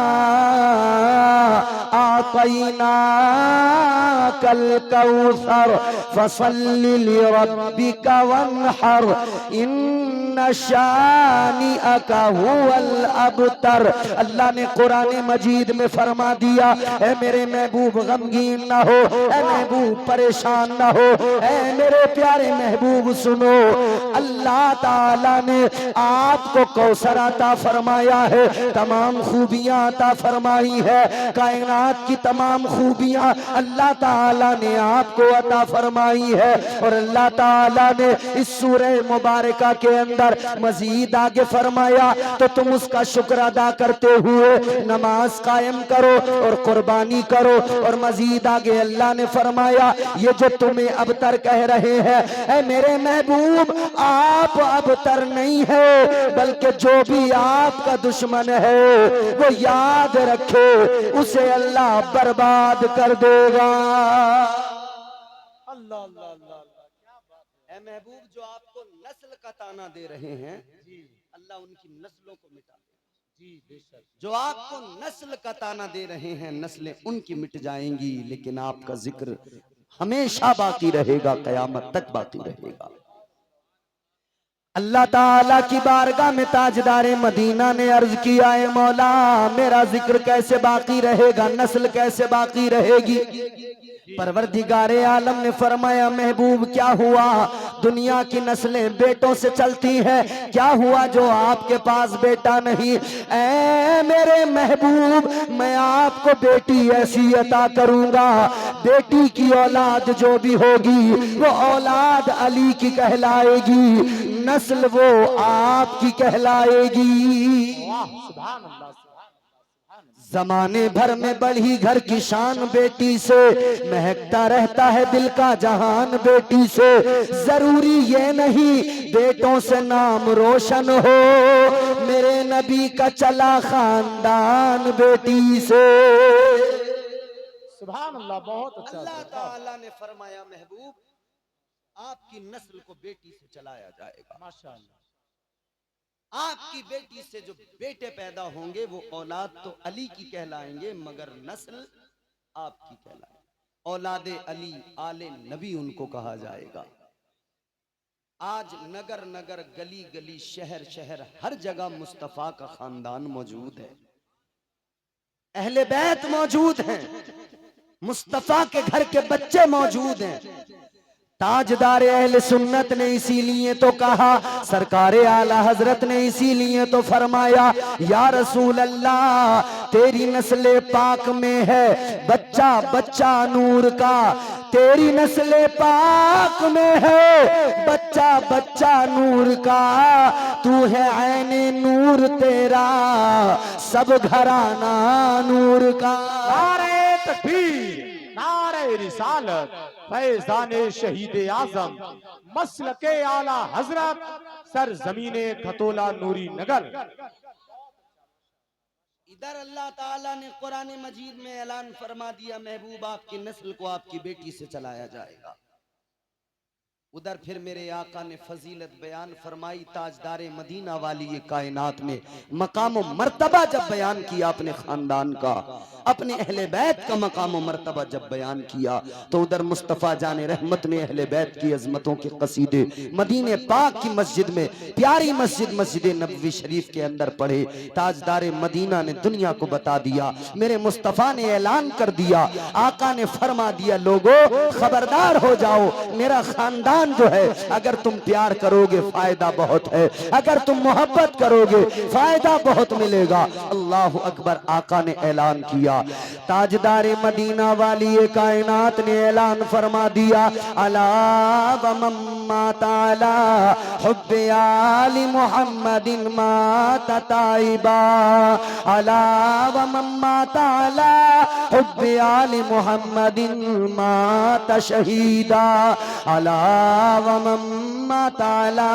[SPEAKER 3] आतैना कल कौसर फसल्लि लिरब्बिका वन्हर इन्ना शानिअका हुवल अबतर। अल्लाह ने कुरान मजीद में फरमा दिया ऐ मेरे महबूब गमगीन ना हो, ऐ महबूब परेशान ना हो, ऐ मेरे प्यारे महबूब सुनो, अल्लाह ताला ने आपको कौसर अता फरमाया है, तमाम खूबियां अता फरमाई है, कायनात की तमाम खूबियां अल्लाह ताला ने आपको अता फरमाई है। और अल्लाह ताला ने इस सूरह मुबारका के अंदर मजीद आगे फरमाया तो तुम उसका शुक्र अदा करते हुए नमाज कायम करो और कुर्बानी करो। और मजीद आगे अल्लाह ने फरमाया ये जो तुम्हें अबतर कह रहे हैं ऐ मेरे महबूब, आप अबतर नहीं है, बल्कि जो भी आपका दुश्मन है वो याद रखे उसे अल्लाह बर्बाद कर देगा। अल्लाह अल्लाह अल्लाह, क्या बात है। ऐ महबूब, जो आपको नस्ल का ताना दे रहे हैं अल्लाह उनकी नस्लों को मिटा देगा।
[SPEAKER 2] जी बेशक।
[SPEAKER 3] जो आपको नस्ल का ताना दे रहे हैं नस्लें उनकी मिट जाएंगी, लेकिन आपका जिक्र हमेशा बाकी रहेगा, कयामत तक बाकी रहेगा। अल्लाह ताला की बारगाह में ताजदारे मदीना ने अर्ज किया है मौला मेरा जिक्र कैसे बाकी रहेगा, नस्ल कैसे बाकी रहेगी। परवरदिगारे आलम ने फरमाया महबूब क्या हुआ, दुनिया की नस्लें बेटों से चलती हैं, क्या हुआ जो आपके पास बेटा नहीं? ऐ मेरे महबूब, मैं आपको बेटी ऐसी अता करूंगा, बेटी की औलाद जो भी होगी वो औलाद अली की कहलाएगी, नस्ल वो आपकी कहलाएगी।
[SPEAKER 2] सुभान अल्लाह।
[SPEAKER 3] जमाने भर में बढ़ी घर की शान बेटी से, महकता रहता है दिल का जहान बेटी से। जरूरी ये नहीं बेटों से नाम रोशन हो, मेरे नबी का चला खानदान बेटी से।
[SPEAKER 2] सुभान अल्लाह, बहुत अच्छा।
[SPEAKER 3] अल्लाह ताला ने फरमाया महबूब आपकी नस्ल को बेटी से चलाया जाएगा।
[SPEAKER 2] माशाअल्लाह।
[SPEAKER 3] आपकी बेटी से जो बेटे पैदा होंगे वो औलाद तो अली की कहलाएंगे, मगर नस्ल आपकी कहलाएगी। औलादे अली आले नबी उनको कहा जाएगा। आज नगर नगर, गली गली, शहर शहर, हर जगह मुस्तफा का खानदान मौजूद है, अहले बैत मौजूद हैं, मुस्तफा के घर के बच्चे मौजूद हैं। ताजदार अहले सुन्नत ने इसीलिए तो कहा, सरकार आला हजरत ने इसीलिए तो फरमाया, या रसूल अल्लाह तेरी नस्ले पाक में है बच्चा बच्चा नूर का, तेरी नस्ले पाक में है बच्चा बच्चा नूर का, तू है ऐने नूर तेरा सब घराना नूर का।
[SPEAKER 2] नारे तकबीर, नारे रिसालत, फैज़ाने शहीद आजम, मसलके आला हजरत, सर जमीने खतोला नूरी नगर।
[SPEAKER 3] इधर अल्लाह ताला ने कुरान मजीद में ऐलान फरमा दिया महबूब आपकी नस्ल को आपकी बेटी से चलाया जाएगा। उधर फिर मेरे आका ने फजीलत बयान फरमाई, ताजदारे मदीना वाली ये कायनात में मकाम व मर्तबा जब बयान किया अपने खानदान का, अपने अहले बैत का मकाम व मर्तबा जब बयान किया, तो उधर मुस्तफ़ा जाने रहमत ने अहले बैत की अजमतों के कसीदे मदीने पाक की मस्जिद में, प्यारी मस्जिद मस्जिद नबवी शरीफ के अंदर पढ़े। ताजदारे मदीना ने दुनिया को बता दिया, मेरे मुस्तफ़ा ने ऐलान कर दिया, आका ने फरमा दिया, लोगों खबरदार हो जाओ, मेरा खानदान जो है अगर तुम प्यार करोगे फायदा बहुत है, अगर तुम मोहब्बत करोगे फायदा बहुत मिलेगा। अल्लाह अकबर। आका ने ऐलान किया, ताजदारे मदीना वाली ये कायनात ने ऐलान फरमा दिया, अला व मम्मा ताला हुब्बे आली मुहम्मदिन माता ताइबा, अला व मम्मा ताला हुब्बे आली मुहम्मदिन माता शहीदा, अला व मम्मा ताला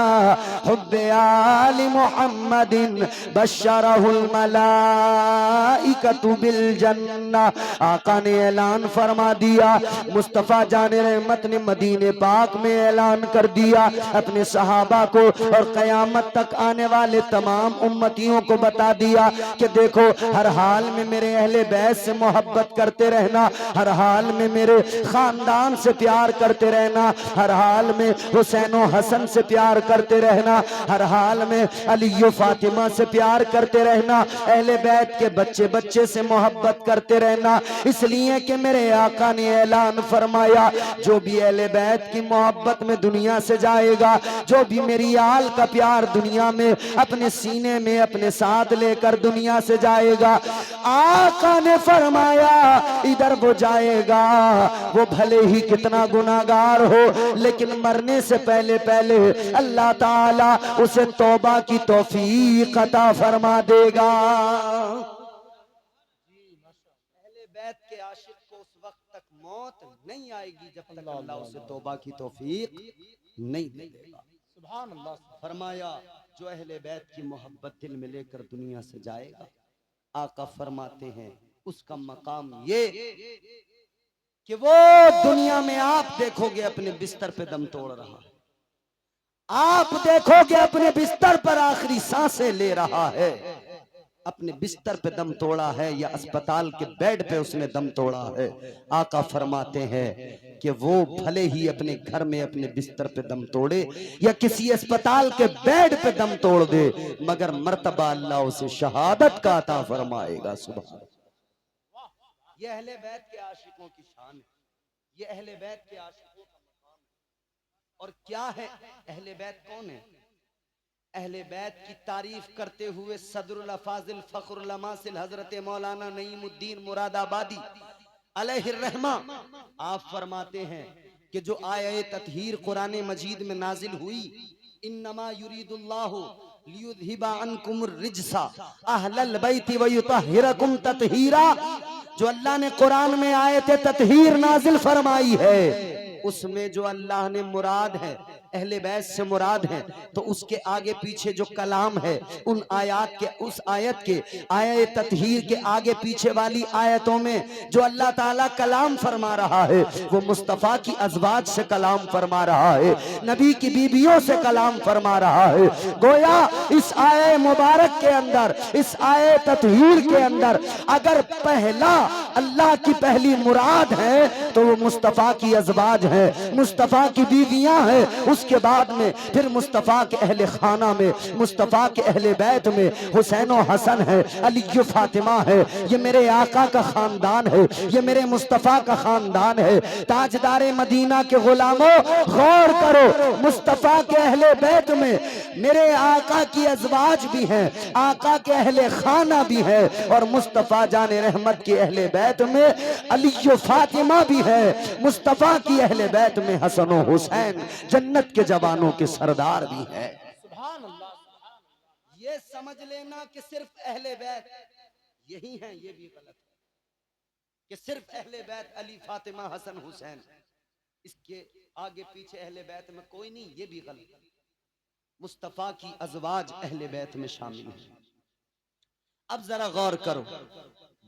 [SPEAKER 3] हुब्बे आली मुहम्मदिन बशरहुल मलाइकतु बिल जन्ना। आका ने ऐलान फरमा दिया, मुस्तफा जाने रहमत ने मदीने पाक में ऐलान कर दिया अपने सहाबा को और कयामत तक आने वाले तमाम उम्मतियों को बता दिया कि देखो हर हाल में मेरे अहले बैत से मोहब्बत करते रहना, हर हाल में मेरे खानदान से प्यार करते रहना, हर हाल में हुसैन और हसन से प्यार करते रहना, हर हाल में अली और फातिमा से प्यार करते रहना, अहले बैत के बच्चे बच्चे से मोहब्बत करते रहना। इसलिए कि मेरे आका ने ऐलान फरमाया, जो भी अहले बैत की मोहब्बत में दुनिया से जाएगा, जो भी मेरी आल का प्यार दुनिया में अपने सीने में अपने साथ लेकर दुनिया से जाएगा, आका ने फरमाया इधर वो जाएगा, वो भले ही कितना गुनाहगार हो, लेकिन मरने से पहले पहले अल्लाह ताला उसे तौबा की तौफीक अता फरमा देगा। अहले बैत के आशिक को उस वक्त तक मौत नहीं आएगी जब तक अल्लाह उसे तौबा की तौफीक नहीं देगा।
[SPEAKER 2] सुभान अल्लाह।
[SPEAKER 3] फरमाया जो अहले बैत की मोहब्बत दिल में लेकर दुनिया से जाएगा, आका फरमाते हैं उसका मकाम ये कि वो दुनिया में आप देखोगे अपने बिस्तर पे दम तोड़ रहा है, आप देखोगे अपने बिस्तर पर आखिरी सांसें ले रहा है, अपने बिस्तर पे दम तोड़ा है या अस्पताल के बेड पे उसने दम तोड़ा है। आका फरमाते हैं कि वो भले ही अपने घर में अपने बिस्तर पे दम तोड़े या किसी अस्पताल के बेड पे दम तोड़ दे, मगर मर्तबा अल्लाह उसे शहादत का अता फरमाएगा। सुभान। ये अहले बैत के आशिकों की शान है, ये अहले बैत के आशिकों का मकाम है। और क्या है अहले बैत? कौन है अहले बैत की तारीफ करते हुए सदरुल अफाजिल फखरुल अमासिल हजरत मौलाना नईमुद्दीन मुरादाबादी अलैहिर्रहमा आप फरमाते हैं कि जो आये ततहीर कुरान मजीद में नाजिल हुई, इन्नमा युरीदुल्लाहु लियुज़हिबा अन्कुम रिज्सा अहलल बैति व युतहिरकुम ततहीरा, जो अल्लाह ने कुरान में आयत ततहीर नाजिल फरमाई है, उसमें जो अल्लाह ने मुराद है अहले बैत से मुराद है, तो उसके आगे पीछे जो कलाम है उन आयत के, उस आयत के आयत ततहीर के आगे पीछे वाली आयतों में जो अल्लाह ताला कलाम फरमा रहा है वो मुस्तफ़ा की अज़वाज से कलाम फरमा रहा है, नबी की बीबियों से कलाम फरमा रहा है। गोया इस आयत मुबारक के अंदर, इस आयत ततहीर के अंदर अगर पहला अल्लाह की पहली मुराद है तो वो मुस्तफ़ा की अज़वाज है, मुस्तफ़ा की बीवियां हैं, उसके बाद में फिर मुस्तफ़ा के अहले खाना में, मुस्तफ़ा के अहले बैत में हुसैन और हसन है, अली फातिमा है। ये मेरे आका का खानदान है, ये मेरे मुस्तफ़ा का खानदान है। ताजदारे मदीना के गुलामों गौर करो, मुस्तफ़ा के अहले बैत में मेरे आका की अज़वाज भी हैं, आका के अहले खाना भी है, और मुस्तफ़ा जाने रहमत के अहले बैत में अली फातिमा भी है, मुस्तफ़ा की अहले बैत में हसन और हुसैन जन्नत के जवानों के सरदार भी है।
[SPEAKER 2] सुभान अल्लाह, सुभान अल्लाह।
[SPEAKER 3] ये समझ लेना कि सिर्फ अहले बैत यही हैं, ये भी गलत है कि सिर्फ अहले बैत अली फातिमा हसन हुसैन, इसके आगे पीछे अहले बैत में कोई नहीं, ये भी गलत है। मुस्तफ़ा की अज़वाज अहले बैत में शामिल है। अब जरा गौर करो,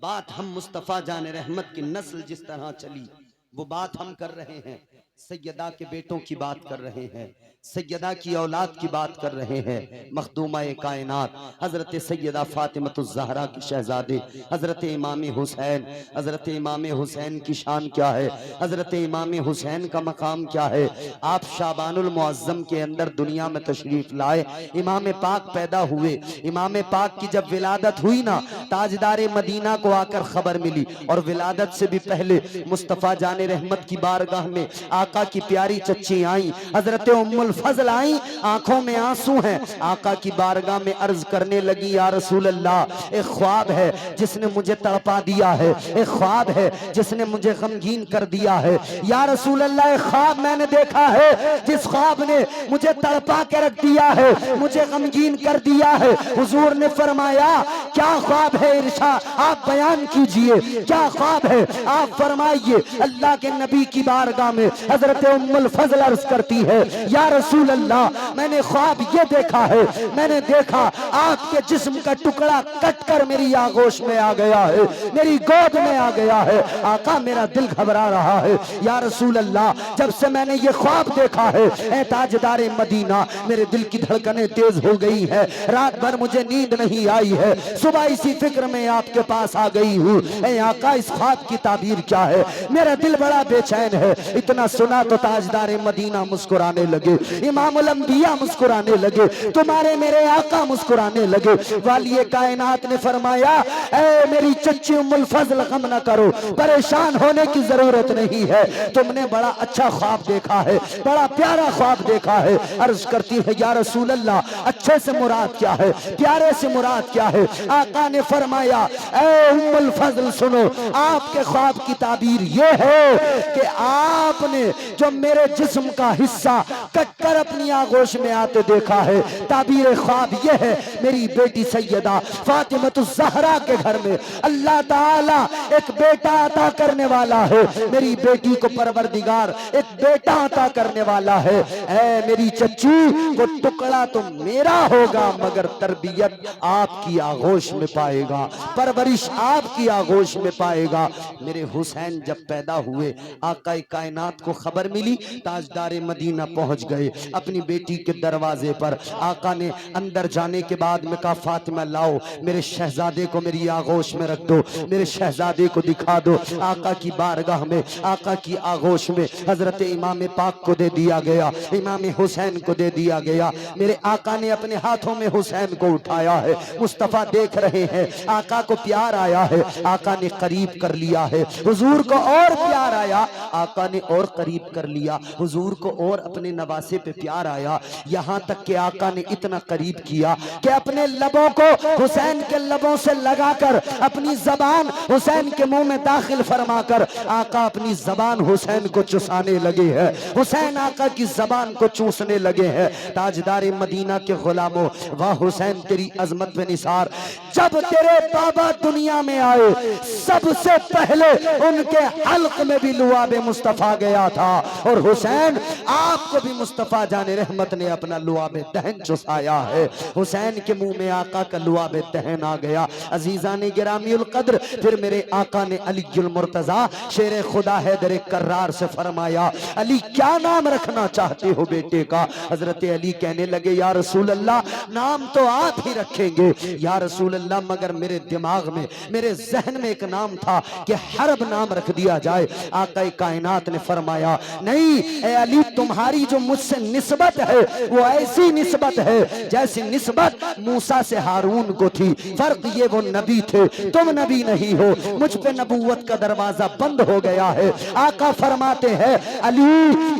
[SPEAKER 3] बात हम मुस्तफ़ा जाने रहमत की नस्ल जिस तरह चली वो बात हम कर रहे हैं, सैयदा के बेटों की बात कर रहे हैं, सैयदा की औलाद की बात कर रहे हैं, मखदूमा कायनात हजरत सैयदा फातिमतुज़ ज़हरा की शहजादे हजरत इमाम हुसैन। हजरत इमाम हुसैन की शान क्या है, हजरत इमाम हुसैन का मकाम क्या है। आप शाबानुल मुअज़्ज़म के अंदर दुनिया में तशरीफ लाए, इमाम पाक पैदा हुए, इमाम पाक की जब विलादत हुई ना, ताजदारे मदीना को आकर खबर मिली, और विलादत से भी पहले मुस्तफ़ा जाने रहमत की बारगाह में आका की प्यारी चच्ची आई, हजरत उम्मुल फजल आई, आंखों में आंसू हैं, आका की बारगाह में अर्ज करने लगी, या रसूल अल्लाह, एक ख्वाब है जिसने मुझे तड़पा दिया है, एक ख्वाब है जिसने मुझे गमगीन कर दिया है। या रसूल अल्लाह, एक ख्वाब मैंने देखा है जिस ख्वाब ने मुझे तड़पा के रख दिया है, मुझे गमगीन कर दिया है। हुजूर ने फरमाया, क्या ख्वाब है इरशा, आप बयान कीजिए, क्या ख्वाब है आप फरमाइए। अल्लाह के नबी की बारगाह में हजरत उम्मुल फजल अर्ज करती है, या रसूल अल्लाह, मैंने ख्वाब ये देखा है, मैंने देखा आपके जिस्म का टुकड़ा कटकर मेरी आगोश में आ गया है, मेरी गोद में आ गया है। आका मेरा दिल घबरा रहा है, या रसूल अल्लाह, जब से मैंने ये ख्वाब देखा है ऐ ताजदारे मदीना, मेरे दिल की धड़कनें तेज हो गई है, रात भर मुझे नींद नहीं आई है, सुबह इसी फिक्र में आपके पास आ गई हूँ। ऐ आका, इस ख्वाब की ताबीर क्या है, मेरा दिल बड़ा बेचैन है। इतना सुना तो ताजदारे मदीना मुस्कुराने लगे, इमामुल अंबिया मुस्कुराने लगे, तुम्हारे मेरे आका मुस्कुराने लगे। वालिए कायनात ने फरमाया, ऐ मेरी चच्ची उम्मुल फजल, गम न करो, परेशान होने की जरूरत नहीं है, तुमने बड़ा अच्छा ख्वाब देखा है, बड़ा प्यारा ख्वाब देखा है। अर्ज करती है, या रसूल अल्लाह, अच्छे से मुराद क्या है, प्यारे से मुराद क्या है। आका ने फरमाया, ऐ उम्मुल फजल सुनो, आपके ख्वाब की ताबीर ये है कि आपने जो मेरे जिस्म का हिस्सा कटकर अपनी आगोश में आते देखा है, ताबीर ख्वाब ये है, मेरी बेटी सैयदा फातिमतुज़ ज़हरा के घर में अल्लाह ताला एक बेटा अता करने वाला है, मेरी बेटी को परवरदिगार एक बेटा अता करने वाला है। ऐ मेरी चच्ची, वो टुकड़ा तो मेरा होगा मगर तरबियत आपकी आगोश में पाएगा, परवरिश आपकी आगोश में पाएगा। मेरे हुसैन जब पैदा हुए, आका कायनात को खबर मिली, ताजदारे मदीना पहुंच गए अपनी बेटी के दरवाजे पर। आका ने अंदर जाने के बाद में कहा, फातिमा लाओ, मेरे शहजादे को मेरी आगोश में रख दो, मेरे शहजादे को दिखा दो। आका की बारगाह में, आका की आगोश में हजरत इमाम पाक को दे दिया गया, इमाम हुसैन को दे दिया गया। मेरे आका ने अपने हाथों में हुसैन को उठाया है, मुस्तफा देख रहे हैं, आका को प्यार आया है, आका ने करीब कर लिया है। हुजूर को और प्यार आया, आका ने और करीब कर लिया, हुजूर को और अपने नवासे पे प्यार आया। यहाँ तक कि आका ने इतना करीब किया कि अपने लबों को हुसैन के लबों से लगाकर अपनी जबान हुसैन के मुंह में दाखिल फरमाकर आका अपनी जबान हुसैन को चुसाने लगे हैं, हुसैन आका की जबान को चूसने लगे हैं। ताजदार मदीना के गुलामों, वाह हुसैन तेरी अजमत पे निसार। जब तेरे बाबा दुनिया में आए सबसे पहले उनके हल्क में भी लुआब मुस्तफा गया था, और हुसैन आपको भी मुस्तफा जाने रहमत ने अपना लुआब दहन चुसाया है। हुसैन के मुंह में आका का लुआब दहन आ गया। अजीजा ने गिरामीउल कद्र, फिर मेरे आका ने अलीउल मुर्तजा शेर खुदा हैदर कर्रार से फरमाया, अली क्या नाम रखना चाहते हो बेटे का? हजरत अली कहने लगे, या रसूल अल्लाह नाम तो आप ही रखेंगे या रसूल अल्लाह, मगर मेरे दिमाग में मेरे जहन में एक नाम था कि हरब नाम रख दिया जाए। आका कायनात ने फरमाया, नहीं ए अली, तुम्हारी जो मुझसे निस्बत है वो ऐसी निस्बत है जैसी निस्बत मूसा से हारून को थी। फर्क ये वो नबी थे, तुम नबी नहीं हो, मुझ पे नबूवत का दरवाजा बंद हो गया है। आका फरमाते हैं, अली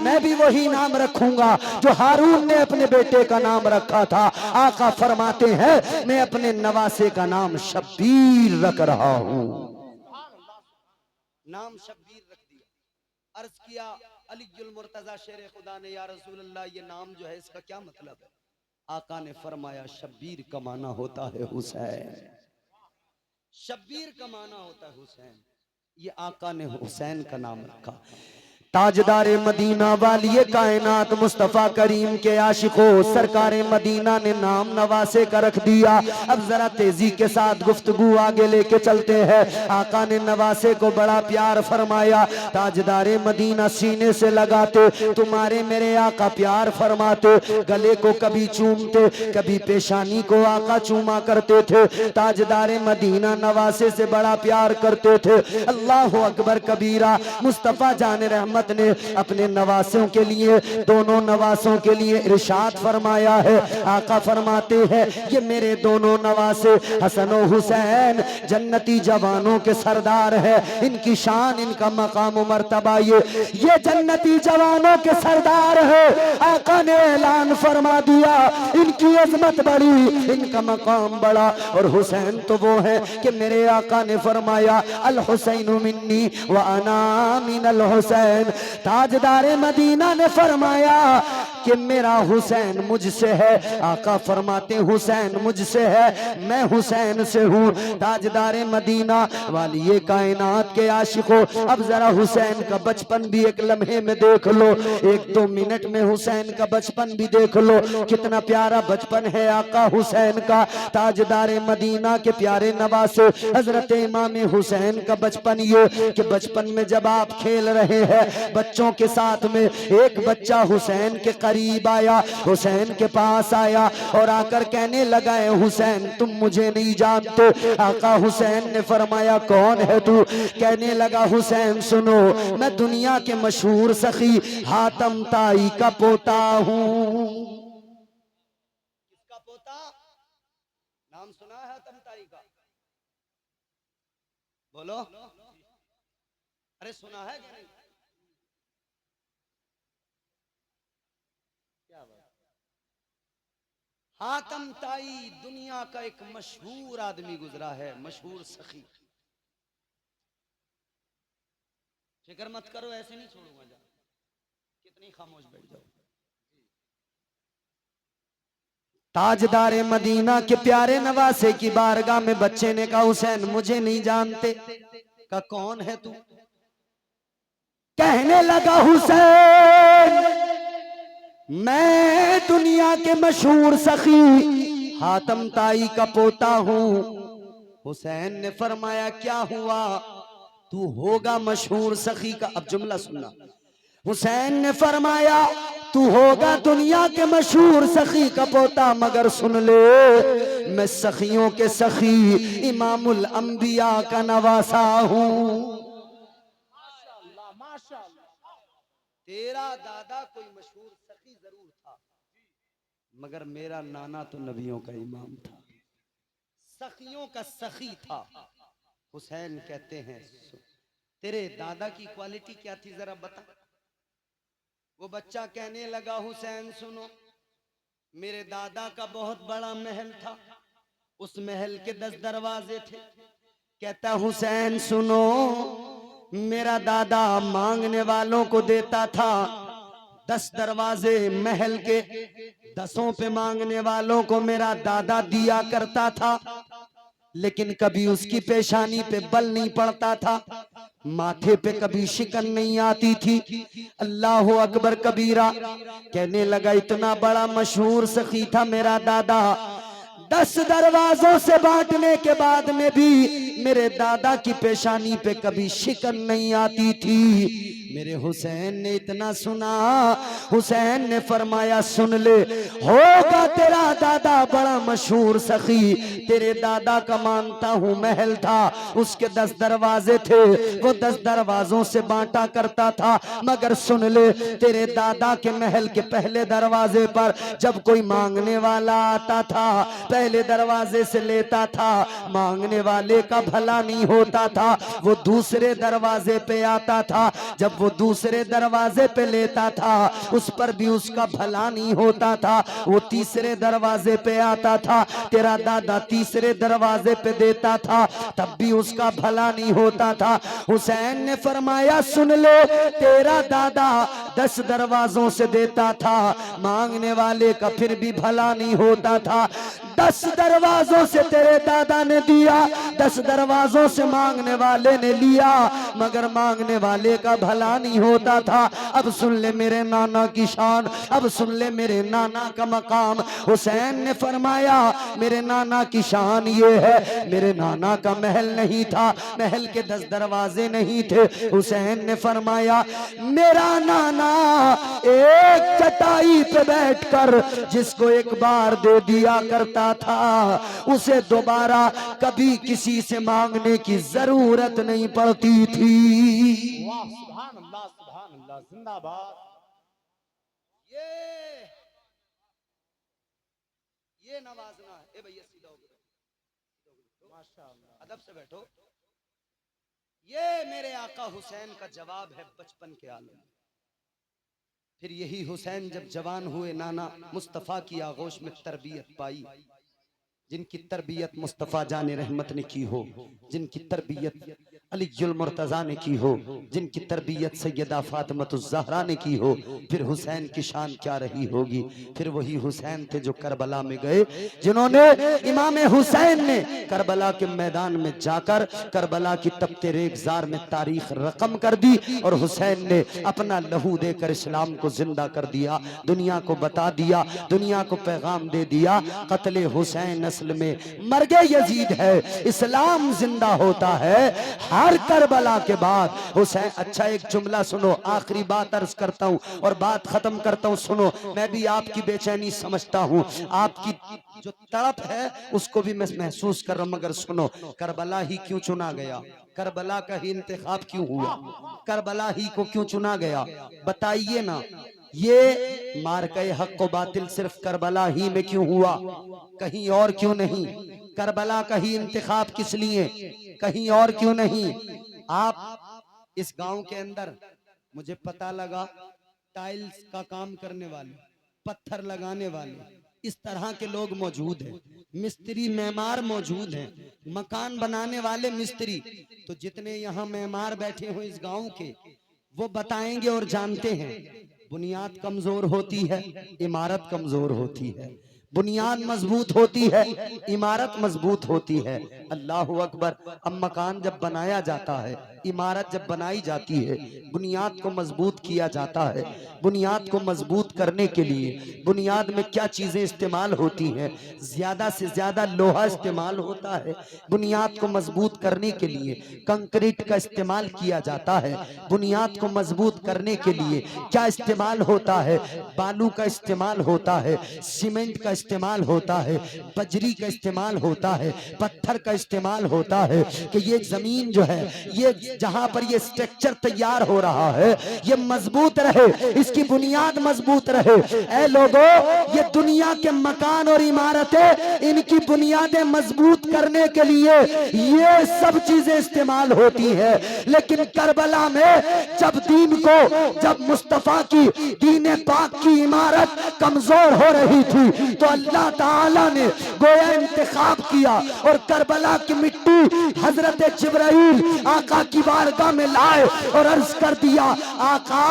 [SPEAKER 3] मैं भी वही नाम रखूंगा जो हारून ने अपने बेटे का नाम रखा था। आका फरमाते हैं, मैं अपने नवासे का नाम शब्बीर रख रहा हूं। नाम शब्बीर रख दिया। अर्ज किया अलीउल मुर्तजा शेर खुदा ने, या रसूल अल्लाह ये नाम जो है इसका क्या मतलब है? आका ने फरमाया, शब्बीर का माना होता है हुसैन, शब्बीर का माना होता है हुसैन। ये आका ने हुसैन का नाम रखा। ताजदार मदीना वालिए कायनात मुस्तफा करीम के आशिकों, सरकार मदीना ने नाम नवासे का रख दिया। अब जरा तेजी के साथ गुफ्तगू आगे लेके चलते हैं। आका ने नवासे को बड़ा प्यार फरमाया। ताजदार मदीना सीने से लगाते, तुम्हारे मेरे आका प्यार फरमाते, गले को कभी चूमते, कभी पेशानी को आका चूमा करते थे। ताजदार मदीना नवासे से बड़ा प्यार करते थे। अल्लाह अकबर कबीरा। मुस्तफा जान रहमत ने अपने नवासों के लिए, दोनों नवासों के लिए इरशाद फरमाया है। आका फरमाते हैं, ये मेरे दोनों नवासे हसन और हुसैन जन्नती जवानों के सरदार है। इनकी शान, इनका मकाम मर्तबा ये जन्नती जवानों के सरदार है। आका ने ऐलान फरमा दिया, इनकी अजमत बड़ी, इनका मकाम बड़ा। और हुसैन तो वो है कि मेरे आका ने फरमाया, अल हुसैन मिन्नी व अना मिनल हुसैन। ताजदार मदीना ने फरमाया कि मेरा हुसैन मुझसे है। आका फरमाते, हुसैन मुझसे है, मैं हुसैन से हूँ। ताजदार मदीना वाली ये कायनात के आशिकों, अब जरा हुसैन का बचपन भी एक लम्हे में देख लो, 1-2 मिनट में हुसैन का बचपन भी देख लो। कितना प्यारा बचपन है आका हुसैन का। ताजदार मदीना के प्यारे नवासे हजरत इमाम हुसैन का बचपन ये कि बचपन में जब आप खेल रहे हैं बच्चों के साथ में, एक बच्चा हुसैन के करीब आया, हुसैन के पास आया और आकर कहने लगा, हुसैन तुम मुझे नहीं जानते? आका हुसैन ने फरमाया, कौन है तू? कहने लगा, हुसैन सुनो, मैं दुनिया के मशहूर सखी हातम ताई का पोता हूँ। किसका पोता? नाम सुना है हातम ताई का? बोलो, अरे सुना है क्या नहीं? क्या बात? हातम ताई दुनिया का एक मशहूर आदमी गुजरा है, मशहूर सखी। फिक्र मत करो, ऐसे नहीं छोड़ूंगा। जा कितनी खामोश बैठ जाओ। ताजदार मदीना के प्यारे नवासे की बारगाह में बच्चे ने कहा, हुसैन मुझे नहीं जानते? का कौन है तू? कहने लगा, हुसैन मैं दुनिया के मशहूर सखी हातम ताई का पोता हूँ। हुसैन ने फरमाया, क्या हुआ? तू होगा मशहूर सखी का। अब जुमला सुनना। हुसैन ने फरमाया, तू होगा दुनिया के मशहूर सखी का पोता, मगर सुन ले, मैं सखियों के सखी इमामुल अंबिया का नवासा हूँ। तेरा दादा कोई मशहूर सखी जरूर था, मगर मेरा नाना तो नबियों का इमाम था, सखियों का सखी था। हुसैन कहते हैं, तेरे दादा की क्वालिटी क्या थी जरा बता। वो बच्चा कहने लगा हुसैन सुनो, मेरे दादा का बहुत बड़ा महल था, उस महल के 10 दरवाजे थे। कहता हुसैन सुनो, मेरा दादा मांगने वालों को देता था 10 दरवाजे महल के, 10 पे मांगने वालों को मेरा दादा दिया करता था, लेकिन कभी उसकी पेशानी पे बल नहीं पड़ता था, माथे पे कभी शिकन नहीं आती थी। अल्लाह अकबर कबीरा। कहने लगा इतना बड़ा मशहूर सखी था मेरा दादा, 10 दरवाजों से बांटने के बाद में भी मेरे दादा की पेशानी पे कभी शिकन नहीं आती थी। मेरे हुसैन ने इतना सुना, हुसैन ने फरमाया सुन ले, होगा तेरा दादा बड़ा मशहूर सखी, तेरे दादा का मानता हूं महल था, उसके 10 दरवाजे थे, वो 10 दरवाजों से बांटा करता था, मगर सुन ले तेरे दादा के महल के पहले दरवाजे पर जब कोई मांगने वाला आता था, पहले दरवाजे से लेता था, मांगने वाले का भला नहीं होता था, वो दूसरे दरवाजे पे आता था, जब वो दूसरे दरवाजे पे लेता था उस पर भी उसका भला नहीं होता था, वो तीसरे दरवाजे पे आता था, तेरा दादा तीसरे दरवाजे पे देता था, तब भी उसका भला नहीं होता था। हुसैन ने फरमाया सुन ले, तेरा दादा 10 दरवाजों से देता था, मांगने वाले का फिर भी भला नहीं होता था। 10 दरवाजों से तेरे दादा ने दिया, 10 दरवाजों से मांगने वाले ने लिया, मगर मांगने वाले का भला नहीं होता था। अब सुन ले मेरे नाना की शान, अब सुन ले मेरे नाना का मकाम। हुसैन ने फरमाया मेरे नाना की शान ये है, मेरे नाना का महल नहीं था, महल के 10 दरवाजे नहीं थे। हुसैन ने फरमाया मेरा नाना एक चटाई पे बैठकर जिसको एक बार दे दिया करता था, उसे दोबारा कभी किसी से मांगने की जरूरत नहीं पड़ती थी।
[SPEAKER 2] वाह सुभान अल्लाह जिंदाबाद।
[SPEAKER 3] ये नवाजना है। ए भैया सीधा हो गया,
[SPEAKER 2] माशाअल्लाह।
[SPEAKER 3] अदब से बैठो। ये मेरे आका हुसैन का जवाब है बचपन के आलम। फिर यही हुसैन जब जवान हुए, नाना मुस्तफ़ा की आगोश में तरबियत पाई, जिनकी तरबियत मुस्तफ़ा जाने रहमत ने की हो, जिनकी तरबियत अलीजुल मुर्तज़ा ने की हो, जिनकी तरबियत सैयदा फातिमतुज़ ज़हरा ने की हो, फिर हुसैन की शान क्या रही होगी। फिर वही हुसैन थे जो करबला में गए, जिन्होंने इमाम हुसैन ने करबला के मैदान में जाकर करबला की तपते रेगजार में तारीख रकम कर दी, और हुसैन ने अपना लहू देकर इस्लाम को जिंदा कर दिया, दुनिया को बता दिया, दुनिया को पैगाम दे दिया, कत्ले हुसैन असल में मर्गे यजीद है, इस्लाम जिंदा होता है हर करबला के बाद। हुसैन, अच्छा एक जुमला सुनो, आखिरी बात अर्ज करता हूँ और बात खत्म करता हूँ। सुनो, मैं भी आपकी बेचैनी समझता हूँ, आपकी जो तड़प है उसको भी मैं महसूस कर रहा हूँ, मगर सुनो, करबला ही क्यों चुना गया, करबला का ही इंतखाब क्यों हुआ, करबला ही को क्यों चुना गया, बताइए ना। ये मार्के हक व बातिल सिर्फ करबला ही में क्यों हुआ, कहीं और क्यों नहीं, करबला का ही इंतखाब किस लिए, कहीं और क्यों नहीं। आप इस गांव के अंदर मुझे पता लगा टाइल्स का काम करने वाले, पत्थर लगाने वाले, इस तरह के लोग मौजूद हैं, मिस्त्री मेमार मौजूद हैं, मकान बनाने वाले मिस्त्री। तो जितने यहाँ मेमार बैठे हो इस गांव के, वो बताएंगे और जानते हैं, बुनियाद कमजोर होती है, इमारत कमजोर होती है, बुनियाद मजबूत होती है, इमारत मजबूत होती है। अल्लाहु अकबर। अब मकान जब बनाया जाता है, इमारत जब बनाई जाती है, बुनियाद को मजबूत किया जाता है। बुनियाद को मजबूत करने के लिए बुनियाद में क्या चीजें इस्तेमाल होती हैं, ज्यादा से ज्यादा लोहा इस्तेमाल होता है। बुनियाद को मजबूत करने के लिए कंक्रीट का इस्तेमाल किया जाता है। बुनियाद को मजबूत करने के लिए क्या इस्तेमाल होता है, बालू का इस्तेमाल होता है, सीमेंट का इस्तेमाल होता है, बजरी का इस्तेमाल होता है, पत्थर का इस्तेमाल होता है, कि ये जमीन जो है, ये जहां पर ये स्ट्रक्चर तैयार हो रहा है ये मजबूत रहे, इसकी बुनियाद मजबूत रहे। ऐ लोगों, ये दुनिया के मकान और इमारतें, इनकी बुनियादें मजबूत करने के लिए ये सब चीजें इस्तेमाल होती है। लेकिन करबला में जब दीन को, जब मुस्तफा की दीन पाक की इमारत कमजोर हो रही थी तो अल्लाह ताला ने गोया इंतखाब किया और करबला की मिट्टी हजरत जिब्राइल आका की बारगाह में लाए और अर्ज कर दिया, आका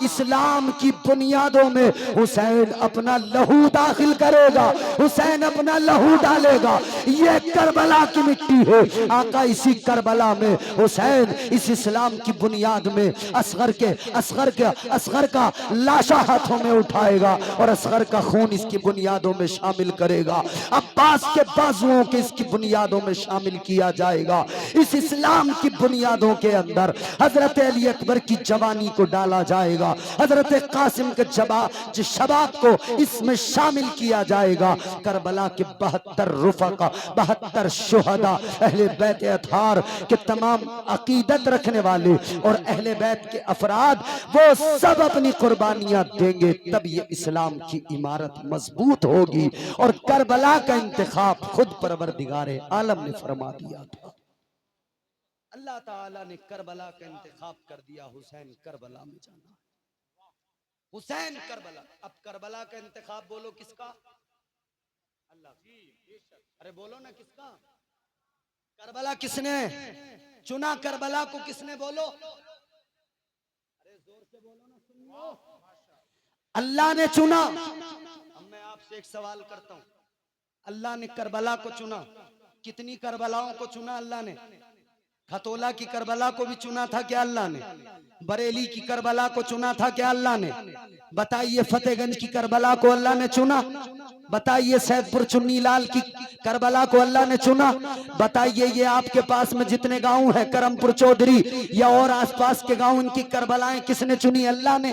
[SPEAKER 3] इस्लाम की बुनियादों में हुसैन अपना लहू दाखिल करेगा, हुसैन अपना लहू डालेगा। ये करबला की मिट्टी है। आका इसी करबला में हुसैन इस इस्लाम की बुनियाद में असगर का लाशा हाथों में उठाएगा और असगर का खून इसकी बुनियादों में शामिल करेगा। अब्बास के बाजुओं के इसकी बुनियादों में शामिल किया जाएगा। इस इस्लाम की बुनियादों के अंदर हजरत अली अकबर की जवानी को डाला जाएगा, हजरत कासिम के शबाब को इसमें शामिल किया जाएगा। करबला के 72 रुफका, 72 शुहदा, अहले बैत अतहार के तमाम अकीदत रखने वाले और अहले बैत के अफराद, वो सब अपनी कुर्बानियां देंगे, तब ये इस्लाम की इमारत मजबूत होगी। और करबला का इंतखाब खुद परवरदिगारे आलम ने फरमा दिया था। अल्लाह ताला ने करबला का इंतखाब कर दिया, हुसैन करबला में जाना, हुसैन करबला। अब करबला का इंतखाब बोलो किसका? अल्लाह। अरे बोलो ना किसका? करबला किसने चुना? करबला को किसने? बोलो, अरे जोर से बोलो ना, सुन लो। अल्लाह ने चुना। अब मैं आपसे एक सवाल करता हूं, अल्लाह ने करबला को चुना, कितनी करबलाओं को चुना अल्लाह ने? खतोला की करबला को भी चुना था क्या अल्लाह ने? बरेली की करबला को चुना था क्या अल्लाह ने? बताइए फतेहगंज की करबला को अल्लाह ने चुना? बताइए सैदपुर चुन्नी लाल की करबला को अल्लाह ने चुना? बताइए ये आपके पास में जितने गांव हैं, करमपुर चौधरी या और आसपास के गांव, इनकी करबलाएं किसने चुनी? अल्लाह ने।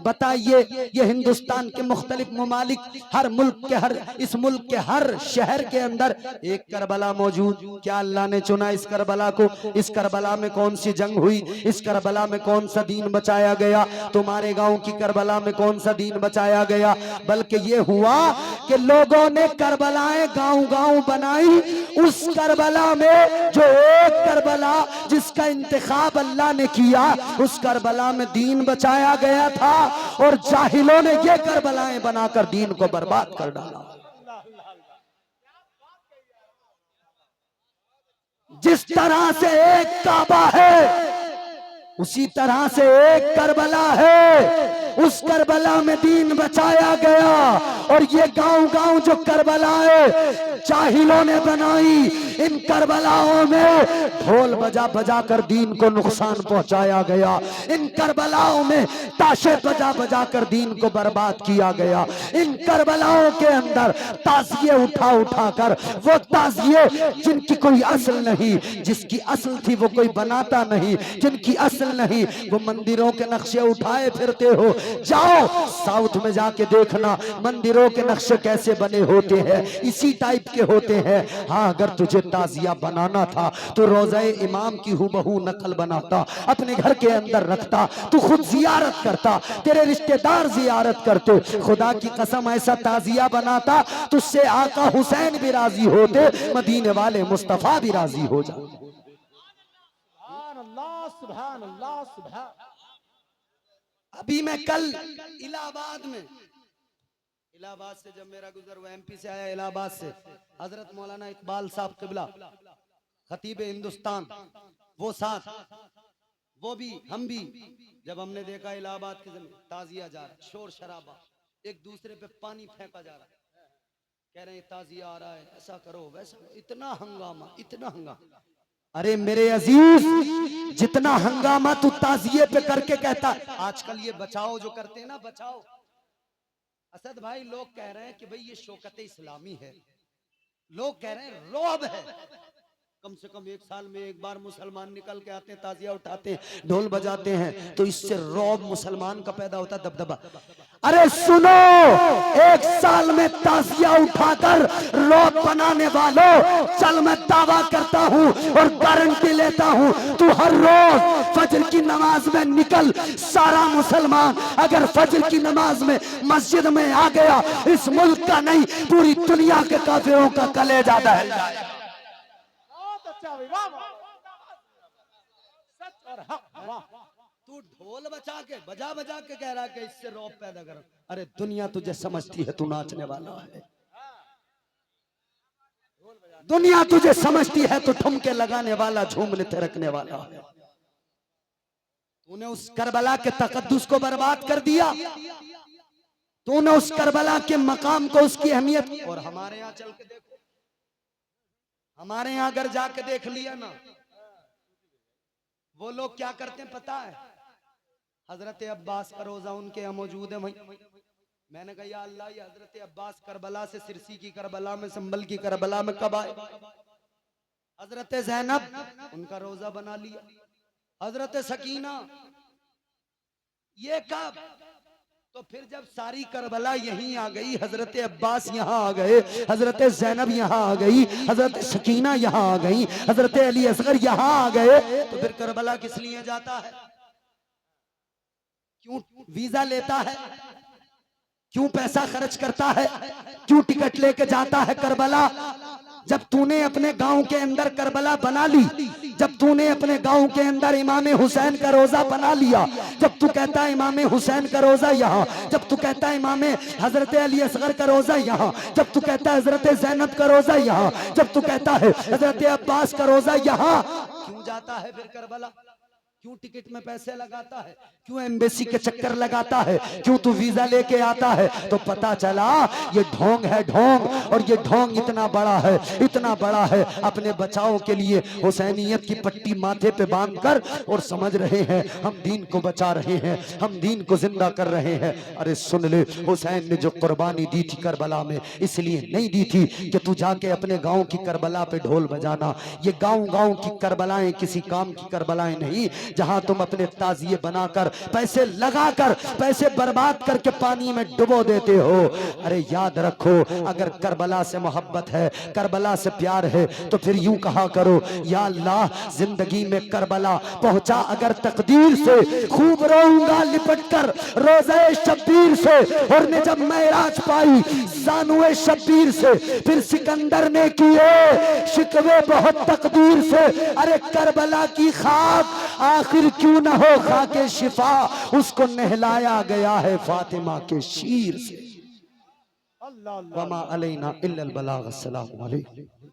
[SPEAKER 3] बताइए ये हिंदुस्तान के मुख्तलिफ ममालिक, हर मुल्क के, हर इस मुल्क के हर शहर के अंदर एक करबला मौजूद, क्या अल्लाह ने चुना इस करबला को? इस करबला में कौन सी जंग हुई? इस करबला में कौन सा दीन बचाया गया? तुम्हारे गांव की करबला में कौन सा दीन बचाया गया? बल्कि ये हुआ कि लोगों ने करबलाएं गांव गांव बनाई। उस करबला में जो एक करबला जिसका इंतखाब अल्लाह ने किया, उस करबला में दीन बचाया गया था और जाहिलों ने ये करबलाएं बनाकर दीन को बर्बाद कर डाला। जिस तरह से एक काबा है उसी तरह से एक करबला है। उस करबला में दीन बचाया गया और ये गांव गांव जो करबलाएं जाहिलों ने बनाई, इन करबलाओं में ढोल बजा बजा कर दीन को नुकसान पहुंचाया गया। इन करबलाओं में ताशे बजा बजा कर दीन को बर्बाद किया गया। इन करबलाओं के अंदर ताजिए उठा उठा कर, वो ताजिए जिनकी कोई असल नहीं, जिसकी असल थी वो कोई बनाता नहीं, जिनकी असल नहीं वो मंदिरों के नक्शे उठाए फिरते हो। जाओ साउथ में जाके देखना मंदिरों के नक्शे कैसे बने होते हैं, इसी टाइप के होते हैं। हाँ, अगर तुझे ताजिया बनाना था तो रोज़े इमाम की हुबहू नकल बनाता, अपने घर के अंदर रखता, तू खुद जियारत करता, तेरे रिश्तेदार जियारत करते, खुदा की कसम ऐसा ताजिया बनाता तुझसे आका हुसैन भी राजी होते, मदीने वाले मुस्तफा भी राजी हो जाते।
[SPEAKER 2] सुभान अल्लाह, सुभान।
[SPEAKER 3] अभी मैं कल इलाहाबाद से जब मेरा गुजर हुआ, एमपी से आया इलाहाबाद से, हजरत मौलाना इकबाल साहब किबला खतीब हिंदुस्तान, वो साथ, वो भी हम भी, जब हमने देखा इलाहाबाद के जमीन ताजिया जा रहा, शोर शराबा, एक दूसरे पे पानी फेंका जा रहा, कह रहे हैं ताजिया आ रहा है, ऐसा करो वैसा, इतना हंगामा, इतना हंगामा। अरे मेरे अजीज, जितना हंगामा तू ताजिए पे करके कहता, आजकल ये बचाओ जो करते हैं ना, बचाओ असद भाई, लोग कह रहे हैं कि भाई ये शौकत इस्लामी है, लोग कह रहे हैं रौब है। कम से कम एक साल में एक बार मुसलमान निकल के आते हैं, ताजिया उठाते हैं, ढोल बजाते हैं, तो इससे रौब मुसलमान का पैदा होता है, दबदबा। अरे सुनो, एक साल में ताजिया उठाकर रोब बनाने वालों, चल मैं दावा करता हूँ और गारंटी लेता हूँ, तू हर रोज फजर की नमाज में निकल। सारा मुसलमान अगर फजर की नमाज में मस्जिद में आ गया, इस मुल्क का नहीं पूरी दुनिया के काफिरों का कलेजा दहल जाएगा।
[SPEAKER 2] बहुत अच्छा भाई, वाह वाह, सच और हक, वाह।
[SPEAKER 3] तू ढोल बजा बजा के कह रहा है कि इससे रौब पैदा कर। अरे दुनिया तुझे समझती है, तू नाचने वाला है। दुनिया तुझे समझती है, तो ठुमके लगाने वाला, झूमने थिरकने वाला है। तूने उस करबला के तकद्दुस को बर्बाद कर दिया, तूने उस करबला के मकाम को, उसकी अहमियत। और हमारे यहाँ चल के देखो, हमारे यहाँ अगर जाके देख लिया ना, वो लोग क्या करते हैं पता है? हजरत अब्बास का रोजा उनके यहाँ मौजूद है वहीं। मैंने कहा या अल्लाह, ये हजरत अब्बास करबला से, सिरसी की करबला में, संभल की करबला में कब आए? हजरत ज़ैनब उनका रोजा बना लिया, हजरत सकीना, ये कब? तो फिर जब सारी करबला यहीं आ गई, हजरत अब्बास यहाँ आ गए, हजरत ज़ैनब यहाँ आ गई, हजरत सकीना यहाँ आ गई, हजरत अली असगर यहाँ आ गए, तो फिर करबला किस लिए जाता है? क्यों वीजा लेता है? क्यों पैसा खर्च करता है? क्यों टिकट लेके जाता है करबला? जब तूने अपने गांव के अंदर करबला बना ली, जब तूने अपने गांव के अंदर इमाम हुसैन का रोजा बना लिया, जब तू कहता है इमाम हुसैन का रोजा यहाँ, जब तू कहता है इमाम हजरत अली असगर का रोजा यहाँ, जब तू कहता है हजरत ज़ैनब का रोजा यहाँ, जब तू कहता है हजरत अब्बास का रोजा यहाँ, क्यों जाता है फिर करबला? क्यों टिकट में पैसे लगाता है? क्यों एम्बेसी के चक्कर लगाता है? क्यों तू वीजा लेके आता है? तो पता चला ये ढोंग है, ढोंग। और ये ढोंग इतना बड़ा है, इतना बड़ा है, अपने बचाव के लिए हुसैनियत की पट्टी माथे पे बांधकर और समझ रहे हैं हम दीन को बचा रहे हैं, हम दीन को जिंदा कर रहे हैं। अरे सुन ले, हुसैन ने जो कुर्बानी दी थी करबला में, इसलिए नहीं दी थी कि तू जाके अपने गाँव की करबला पे ढोल बजाना। ये गाँव गाँव की करबलाएं किसी काम की करबलाएं नहीं, जहां तुम अपने ताजिए बनाकर, पैसे लगाकर, पैसे बर्बाद करके पानी में डुबो देते हो। अरे याद रखो, अगर करबला से मोहब्बत है, करबला से प्यार है, तो फिर यूं कहा करो, या अल्लाह जिंदगी में करबला पहुंचा अगर तकदीर से, खूब रोऊंगा लिपट कर रोज़े शब्बीर से। और ने जब मेराज पाई ज़ानुए शब्बीर से, फिर सिकंदर ने किए शिकवे बहुत तकदीर से। अरे करबला की खाक आखिर क्यों न हो खाके शिफा, उसको नहलाया गया है फातिमा के शीर से।
[SPEAKER 2] अल्लाह अल्लाह,
[SPEAKER 3] वमा अलैना इल्लल बलाग। अस्सलामु अलैकुम।